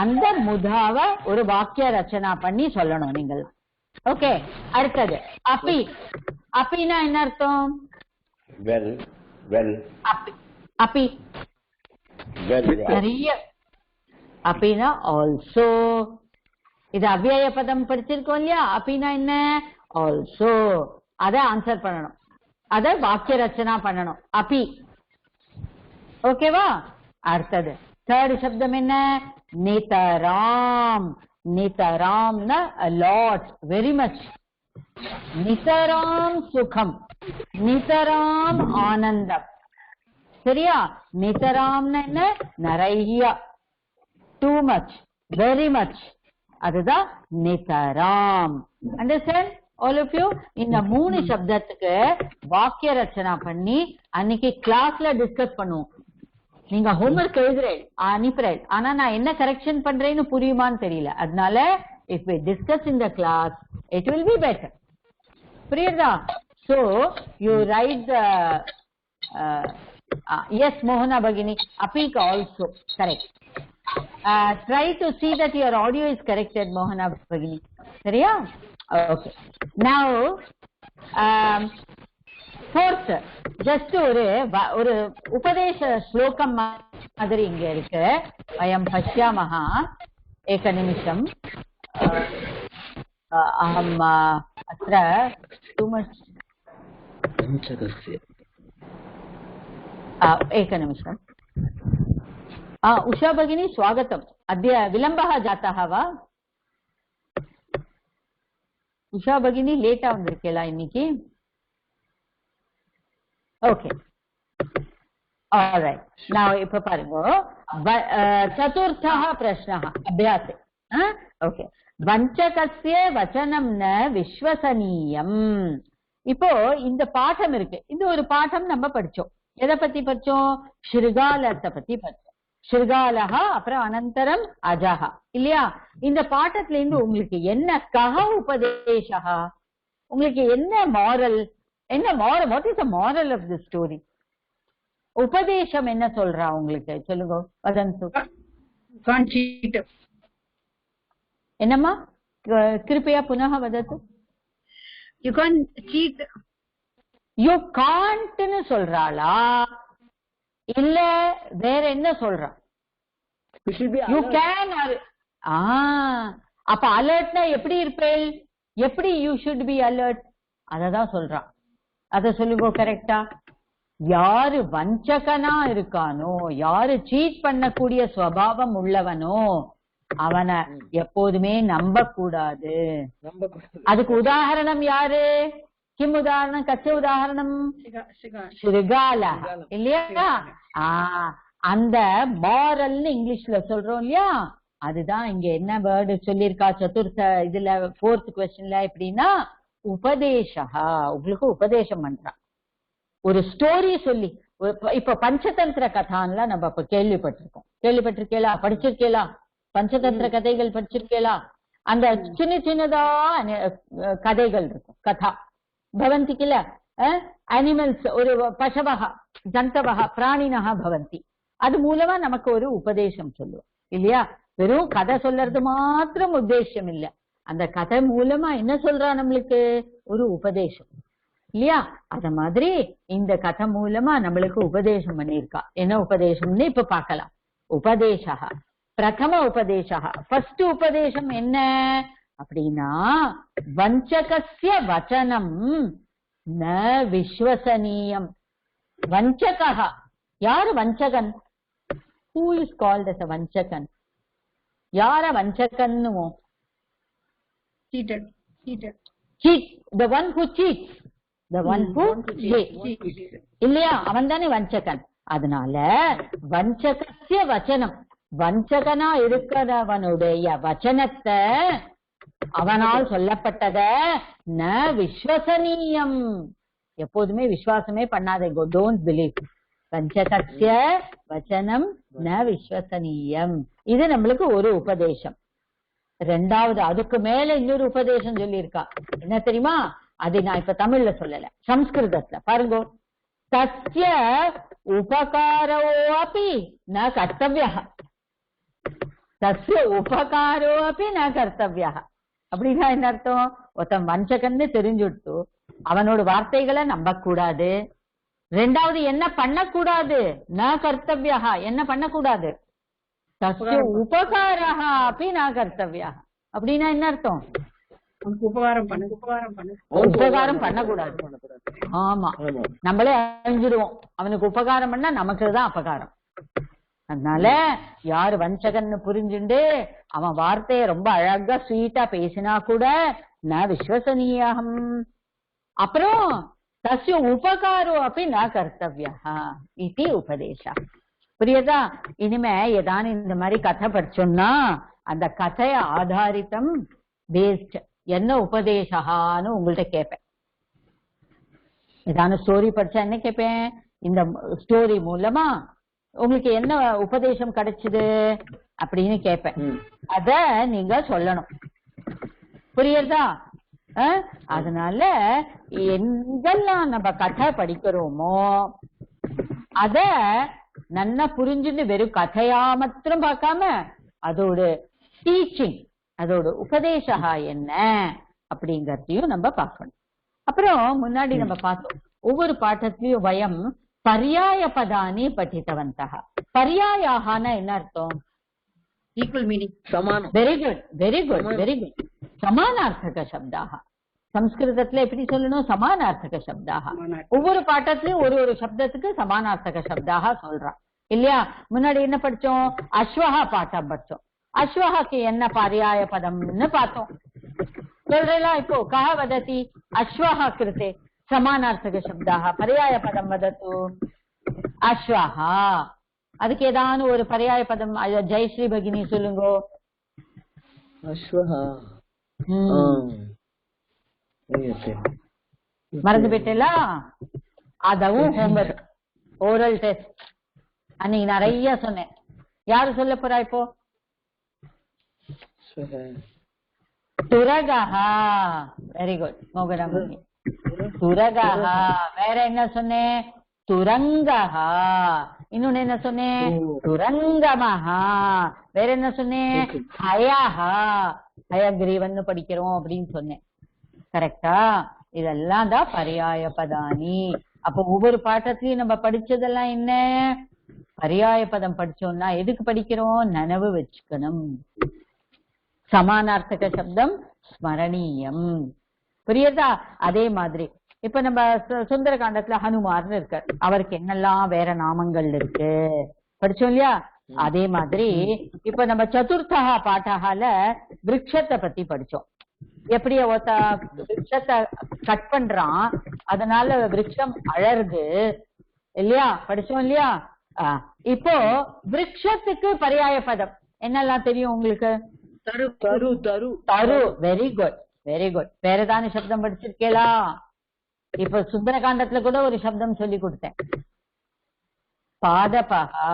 அந்த முதாவை ஒரு வாக்கிய ரச்சனா பண்ணி சொல்லணும் நீங்கள் ஓகே அடுத்தது அப்பி அப்பினா என்ன அர்த்தம் அப்பி நிறைய அப்பினா ஆல்சோ இது அவ்யய பதம் படிச்சிருக்கோம் இல்லையா அப்பினா என்ன ஆல்சோ அத ஆன்சர் பண்ணணும் அத வாக்கிய ரச்சனா பண்ணணும் அப்பி ஓகேவா அடுத்தது தேர்ட் சப்தம் என்ன நிதராம் நிதராம்னா a lot very much நிதராம் சுகம் நிதராம் ஆனந்தம் சரியா நிதராம்னா என்ன நிறைய too much very much அதுதான் நிதராம் அண்டர்ஸ்டாண்ட் all of you இந்த மூணு சப்தத்துக்கு வாக்கிய ரச்சனா பண்ணி அன்னைக்கு கிளாஸ்ல டிஸ்கஸ் பண்ணுவோம் நீங்க ஹோம்வொர்க் எழுதுறேன் அனுப்புறேன் ஆனா நான் என்ன கரெக்ஷன் பண்றேன்னு புரியுமான்னு தெரியல அதனால if we discuss in the class it will be better புரியுதா so you write the yes Mohana Bhagini apika also correct try to see that your audio is corrected Mohana Bhagini சரியா okay now fourth just ஒரு உபதேச ஸ்லோகம் மாதிரி இங்க இருக்கு வயம் பஷ்யாமஹ ஏக நிமிஷம் அஹம் அத்ர too much ஏக நிமிஷம் उषा भगिनी स्वागतम् अद्य विलम्बः जातः वा उषा भगिनी लेटा वंदिरुक्केला इन्नैक्कु ओके ऑलराइट नाउ इप्पो पारुंगा चतुर्थः प्रश्नः अभ्यासे ओके वञ्चकस्य वचनं न विश्वसनीयम् இப்போ இந்த பாடம் இருக்கு இந்த ஒரு பாடம் நம்ம படிச்சோம் எதை பத்தி படிச்சோம் ஸ்ருகாலத்தை பத்தி படிச்சோம் ஸ்ருகாலஹா, அப்புறம் அனந்தரம் அஜஹா. இல்லையா? இந்த பாட்டத்துல இருந்து உங்களுக்கு என்ன கஹ உபதேசா, உங்களுக்கு என்ன மாரல், என்ன moral, what is the moral of the story? உபதேசம் என்ன சொல்றா உங்களுக்கு சொல்லுங்க வதந்து. என்னம்மா? கிருப்பையா புனः வதத்து. You can cheat. யூ காண்ட்னு சொல்றாளா இல்ல வேற என்ன சொல்றா? You can. அப்ப அலர்ட்னா எப்படி இருப்பேள்? எப்படி யூ ஷுட் பி அலர்ட்? அததான் சொல்றான். அத சொல்லுங்க கரெக்டா. யாரு வஞ்சகனா இருக்கானோ, யாரு சீட் பண்ணக்கூடிய சுவாவம் உள்ளவனோ அவனை எப்போதுமே நம்ப கூடாது. அதுக்கு உதாரணம் யாரு? கிம் உதாரணம்? கச்ச உதாரணம் ஸ்ருகால இல்லையா? அந்த மாரல்னு இங்கிலீஷ்ல சொல்றோம் இல்லையா, அதுதான் இங்க என்ன வேர்டு சொல்லியிருக்கா சதுர்த்த இதுல 4th கொஸ்டின்ல. எப்படின்னா உபதேசா, உங்களுக்கு உபதேசம் பண்றான். ஒரு ஸ்டோரி சொல்லி, இப்ப பஞ்சதந்திர கதான்லாம் நம்ம இப்ப கேள்விப்பட்டிருக்கேளா? படிச்சிருக்கேளா? பஞ்சதந்திர கதைகள் படிச்சிருக்கேளா? அந்த சின்ன சின்னதா கதைகள் இருக்கும், கதா பவந்தி கில. அனிமல்ஸ், ஒரு பசவகா ஜந்தவகா பிராணினகா பவந்தி. அது மூலமா நமக்கு ஒரு உபதேசம் சொல்லுவோம் இல்லையா? வெறும் கதை சொல்றது மாத்திரம் உத்தேசம் இல்ல, அந்த கதை மூலமா என்ன சொல்றா நம்மளுக்கு? ஒரு உபதேசம் இல்லையா? அத மாதிரி இந்த கதை மூலமா நம்மளுக்கு உபதேசம் பண்ணியிருக்கா. என்ன உபதேசம்னு இப்ப பார்க்கலாம். உபதேசா, பிரதம உபதேசா, ஃபர்ஸ்ட் உபதேசம் என்ன அப்படின்னா, வஞ்சகஸ்ய வச்சனம் ந விஸ்வசனீயம். வஞ்சகா, யாரு வஞ்சகன்? Who is called as a வஞ்சகன்? யார வஞ்சகன்னுவோம்? Cheated. Cheat, the one who cheats, the one who cheats இல்லையா? அவன் தானே வஞ்சகன். அதனால வஞ்சகஸ்ய வச்சனம், வஞ்சகனா இருக்கிறவனுடைய வச்சனத்தை, அவனால் சொல்லப்பட்டத ந விஸ்வசனீயம், எப்போதுமே விசுவாசமே பண்ணாதீங்க. Don't believe. வஞ்சகஸ்ய வச்சனம் ந விஸ்வசனீயம். இது நம்மளுக்கு ஒரு உபதேசம். ரெண்டாவது, அதுக்கு மேல இன்னொரு உபதேசம் சொல்லியிருக்கா. என்ன தெரியுமா? அது நான் இப்ப தமிழ்ல சொல்லல, சம்ஸ்கிருதத்துல பாருங்க. தஸ்ய உபகாரோ அப்பி ந கர்த்தவ்யா, தஸ்ய உபகாரோ அப்பி ந கர்த்தவ்யா. அப்படின்னா என்ன அர்த்தம்? ஒருத்தன் வஞ்சகன்னு தெரிஞ்சுட்டு அவனோட வார்த்தைகளை நம்ப கூடாது. ரெண்டாவது என்ன பண்ணக்கூடாது? ந கர்த்தவ்யா, என்ன பண்ணக்கூடாது? தஸ்ய உபகாரா அப்பி ந கர்த்தவ்யா. அப்படின்னா என்ன அர்த்தம்? உபகாரம் பண்ணக்கூடாது. ஆமா, நம்மளே அழிஞ்சிடுவோம். அவனுக்கு உபகாரம் பண்ணா நமக்குதான் அபகாரம். அதனால யாரு வஞ்சகன்னு புரிஞ்சுண்டு அவன் வார்த்தைய ரொம்ப அழகா ஸ்வீட்டா பேசினா கூட ந விஸ்வசனீயம். அப்புறம் தஸ்ய உபகாரோ அப்படி ந கர்த்தவ்யா இது உபதேசா. புரியுதா? இனிமே ஏதானு இந்த மாதிரி கதை படிச்சோம்னா அந்த கதைய ஆதாரித்தம் பேஸ்ட் என்ன உபதேசான்னு உங்கள்ட்ட கேட்பேன். ஏதான ஸ்டோரி படிச்சா என்ன கேட்பேன்? இந்த ஸ்டோரி மூலமா உங்களுக்கு என்ன உபதேசம் கிடைச்சது அப்படின்னு கேட்பேன். அத நீங்க சொல்லணும். புரியுதா? அதனால எங்கெல்லாம் நம்ம கதை படிக்கிறோமோ அத நல்லா புரிஞ்சுட்டு வெறும் கதையா மாத்திரம் பார்க்காம அதோட டீச்சிங், அதோட உபதேசா என்ன அப்படிங்கறதையும் நம்ம பார்க்கணும். அப்புறம் முன்னாடி நம்ம பார்த்தோம், ஒவ்வொரு பாட்டத்திலயும் வயம் பர்யாய பதானி படித்தவந்தா. பர்யாயாகனா என்ன அர்த்தம்? ஈக்குவல் மீனிங், சமானம். Very good, very good, very good. சமானார்த்தக சப்தாக. சம்ஸ்கிருதத்துல எப்படி சொல்லணும்? சமானார்த்தக சப்தாக. ஒவ்வொரு பாட்டத்திலயும் ஒரு ஒரு சப்தத்துக்கு சமானார்த்தக சப்தாக சொல்றான் இல்லையா? முன்னாடி என்ன படிச்சோம்? அஸ்வஹா பாட்டம் படிச்சோம். அஸ்வஹாக்கு என்ன பர்யாய பதம்னு பார்த்தோம். சொல்றேன் இப்போ கஹ வததி அஸ்வஹா கிருதே சமானார்த்தக சப்தாக பர்யாய பதம் வதத்து அஸ்வஹா. அதுக்கு ஏதானு ஒரு பர்யாய பதம் ஜெயஸ்ரீ பகினி சொல்லுங்க. அஸ்வஹா மறந்து போயிட்டேலா? அதவும் ஹோம்வொர்க், ஓரல் டெஸ்ட் அன்னைக்கு நிறைய சொன்னேன். யாரு சொல்ல போறா இப்போ? துரகஹா. வெரி குட் மோகனமணி. துரகஹா. வேற என்ன சொன்னேன்? துரங்கஹா. இன்னொன்னு என்ன சொன்னேன்? துரங்கமஹா. வேற என்ன சொன்னேன்? ஹயஹா. ஹயக்ரீவன் படிக்கிறோம் அப்படின்னு சொன்னேன். கரெக்டா? இதெல்லாம் தான் பர்யாய பதானி. அப்ப ஒவ்வொரு பாட்டத்திலயும் நம்ம படிச்சதெல்லாம் என்ன? பர்யாய பதம் படிச்சோம்னா எதுக்கு படிக்கிறோம்? நனவு வச்சுக்கணும். சமானார்த்தக சப்தம் ஸ்மரணீயம். புரியுதா? அதே மாதிரி இப்ப நம்ம சுந்தரகாண்டத்துல ஹனுமார்னு இருக்கார். அவருக்கு என்னெல்லாம் வேற நாமங்கள் இருக்கு படிச்சோம் இல்லையா? அதே மாதிரி இப்ப நம்ம சதுர்த்தா பாட்டகால விருட்சத்தை பத்தி படிச்சோம். எப்படி விருட்சத்தை கட் பண்றான், அதனால விருட்சம் அழறுது இல்லையா? படிச்சோம் இல்லையா? இப்போ விருட்சத்துக்கு பர்யாய பதம் என்னெல்லாம் தெரியும் உங்களுக்கு? தரு தரு தரு தரு. Very good very good. வேற ஏதாவது சப்தம் படிச்சிருக்கேளா? இப்ப சுந்தரகாண்டத்துல கூட ஒரு சப்தம் சொல்லி கொடுத்தேன். பாதபஹா,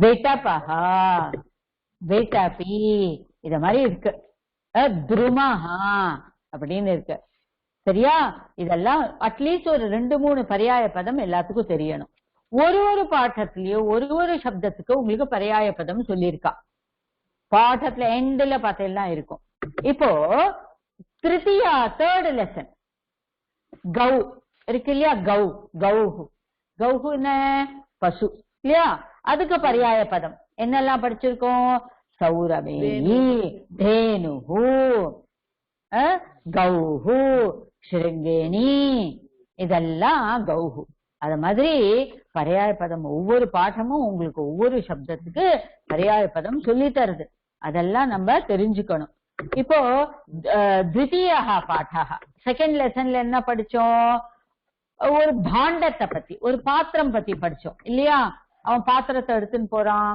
விட்டபஹா, விட்டபி, இத மாதிரி இருக்கு. துருமஹா அப்படின்னு இருக்கு. சரியா? இதெல்லாம் அட்லீஸ்ட் ஒரு 2-3 பர்யாய பதம் எல்லாத்துக்கும் தெரியணும். ஒரு பாட்டத்திலயும் ஒரு சப்தத்துக்கு உங்களுக்கு பர்யாய பதம் சொல்லியிருக்கா. பாட்டத்துல எண்ட்ல பார்த்தெல்லாம் இருக்கும். இப்போ திருத்தியா தேர்ட் லெசன் கௌ இருக்கு இல்லையா? கௌஹு. கௌஹு என்ன? பசு இல்லையா? அதுக்கு பர்யாய பதம் என்னெல்லாம் படிச்சிருக்கோம்? சௌரவேணி, தேனுஹு, கௌஹு, ஸ்ருங்கேணி, இதெல்லாம் கௌஹு. அது மாதிரி பர்யாய பதம் ஒவ்வொரு பாட்டமும் உங்களுக்கு ஒவ்வொரு சப்தத்துக்கு பர்யாய பதம் சொல்லி தருது. அதெல்லாம் நம்ம தெரிஞ்சுக்கணும். இப்போ த்விதீயா பாட்டா செகண்ட் லெசன்ல என்ன படிச்சோம்? ஒரு பாண்டத்தை பத்தி, ஒரு பாத்திரம் பத்தி படிச்சோம் இல்லையா? அவன் பாத்திரத்தை எடுத்துன்னு போறான்,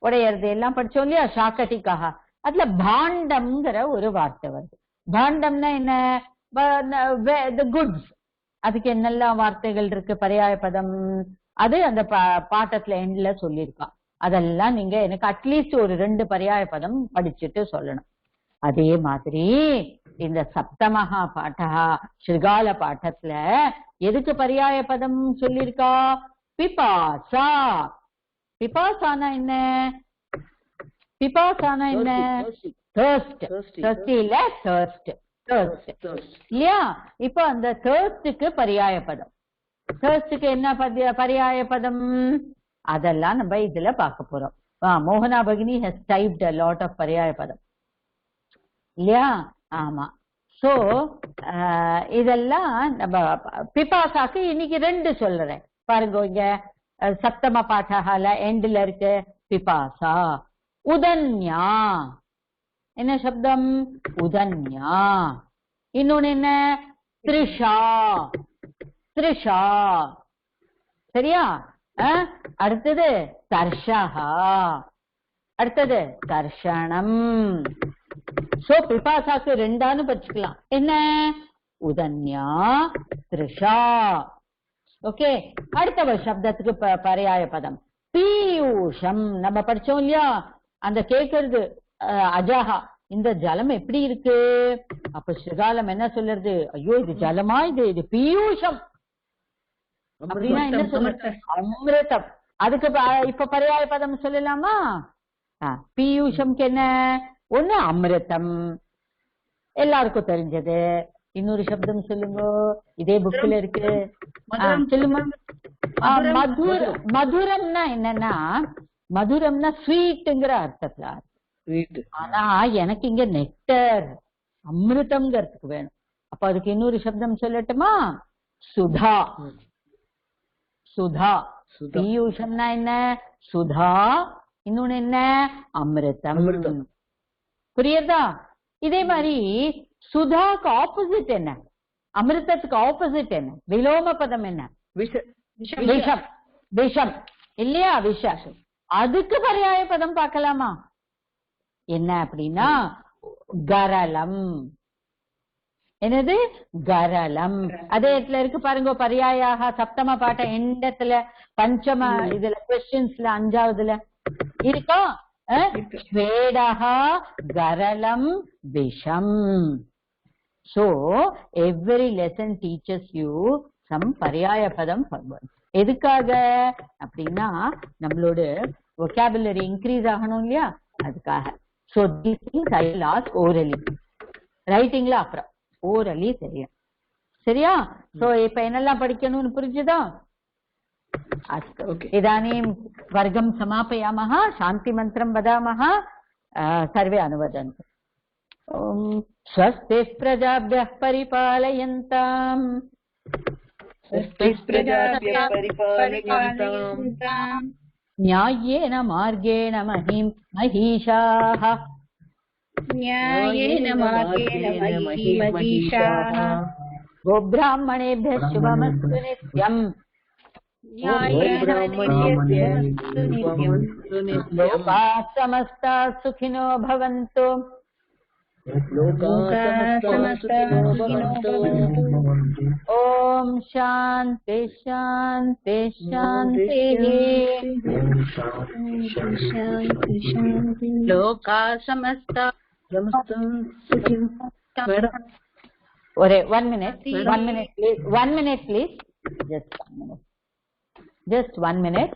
உடையறது எல்லாம் படிச்சோம் இல்லையா? சாக்கட்டிக்காக. அதுல பாண்டம்ங்கிற ஒரு வார்த்தை வருது. பாண்டம்னா என்ன? குட்ஸ். அதுக்கு என்னெல்லாம் வார்த்தைகள் இருக்கு பர்யாய பதம்? அது அந்த பாட்டத்துல எண்ட்ல சொல்லியிருக்கான். அதெல்லாம் நீங்க எனக்கு அட்லீஸ்ட் ஒரு 2 பர்யாய பதம் படிச்சுட்டு சொல்லணும். அதே மாதிரி இந்த சப்தமஹா பாட்டா ஸ்ருகால பாட்டத்துல எதுக்கு பர்யாய பதம் சொல்லியிருக்கா? பிபாசா. பிபாசானா என்ன? பிபாசானா என்ன? thirst. thirsty இல்ல, thirst. இல்லையா? இப்ப அந்த தேர்ஸ்டுக்கு பர்யாய பதம், தேர்ஸ்டுக்கு என்ன பர்யாய பதம், அதெல்லாம் நம்ம இதுல பார்க்க போறோம். மோகனா பகினி has typed a lot of பர்யாய பதம் இல்லையா? ஆமா. சோ இதெல்லாம் நம்ம பிபாசாக்கு இன்னைக்கு 2 சொல்றேன் பாருங்க. இங்க சப்தம பாட்டகால எண்ட்ல இருக்கு பிபாசா. உதன்யா என்ன சப்தம்? உதன்யா. இன்னொன்னு என்ன? த்ரிஷா. த்ரிஷா. சரியா? அடுத்தது தர்ஷஹா. அடுத்தது தர்ஷனம். சோ பிபாசாக்கு 2 படிச்சுக்கலாம். என்ன? உதன்யா, த்ரிஷா. ஓகே. அடுத்த சப்தத்துக்கு பர்யாய பதம் பீயூஷம். நம்ம படிச்சோம் இல்லையா? அந்த கேக்குறது அஜாஹா, இந்த ஜலம் எப்படி இருக்கு? அப்ப ஸ்ருகாலம் என்ன சொல்றது? ஐயோ இது ஜலமா, இது பீயூஷம் அப்படின்னா என்ன சொல்றது? அமிர்தம். அதுக்கு இப்ப பர்யாய பதம் சொல்லலாமா? பீயூஷம்க்கு என்ன? ஒண்ணு அமிர்தம், எல்லாருக்கும் தெரிஞ்சது. இன்னொரு சப்தம் சொல்லுங்க, இதே புக்ல இருக்கு. சொல்லுங்க. மதுரம்னா என்னன்னா, மதுரம்னா ஸ்வீட்ங்கிற அர்த்தத்துல. ஆனா எனக்கு இங்க நெக்டர், அமிர்தம்ங்கிறதுக்கு வேணும். அப்ப அதுக்கு இன்னொரு சப்தம் சொல்லட்டுமா? சுதா. சுதா. பீயூஷம்னா என்ன? சுதா. இன்னொன்னு என்ன? அமிர்தம். புரியுதா? இதே மாதிரி சுதாக்கு ஆப்போசிட் என்ன? அமிர்தத்துக்கு ஆப்போசிட் என்ன? விலோம பதம் என்ன? விஷம். விஷம் இல்லையா? விஷம். அதுக்கு பர்யாய பதம் பார்க்கலாமா? என்ன அப்படின்னா கரலம். என்னது? கரலம். அதே இடத்துல இருக்கு பாருங்க. பர்யாயாக சப்தம பாட்ட எண்டத்துல பஞ்சம இதுல கொஸ்டின்ஸ்ல அஞ்சாவதுல இருக்கா ஸ்வேடஹா கரலம் விஷம். So every lesson teaches you some பர்யாய பதம் forward. எதுக்காக அப்படின்னா நம்மளோட vocabulary increase ஆகணும் இல்லையா, அதுக்காக. So these things I will ask orally. ரைட்டிங்ல அப்புறம் orally தெரியும். சரியா? So இப்ப என்னெல்லாம் படிக்கணும்னு புரிஞ்சுதா? इदानीं वर्गं समापयामः, शान्तिमन्त्रं वदामः, सर्वे अनुवदन्तु. ॐ स्वस्ति प्रजाभ्यः परिपालयन्ताम्, न्याय्येन मार्गेण महीषाः, गोब्राह्मणेभ्यः शुभमस्तु नित्यम्, लोकाः समस्ताः सुखिनो भवन्तु, ॐ शान्ति शान्ति शान्तिः, लोकाः समस्ताः सुखिनो। one minute please, just 1 minute.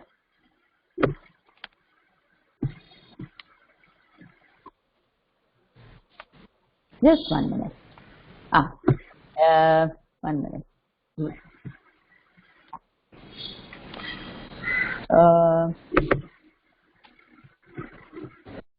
Just 1 minute. 1 minute.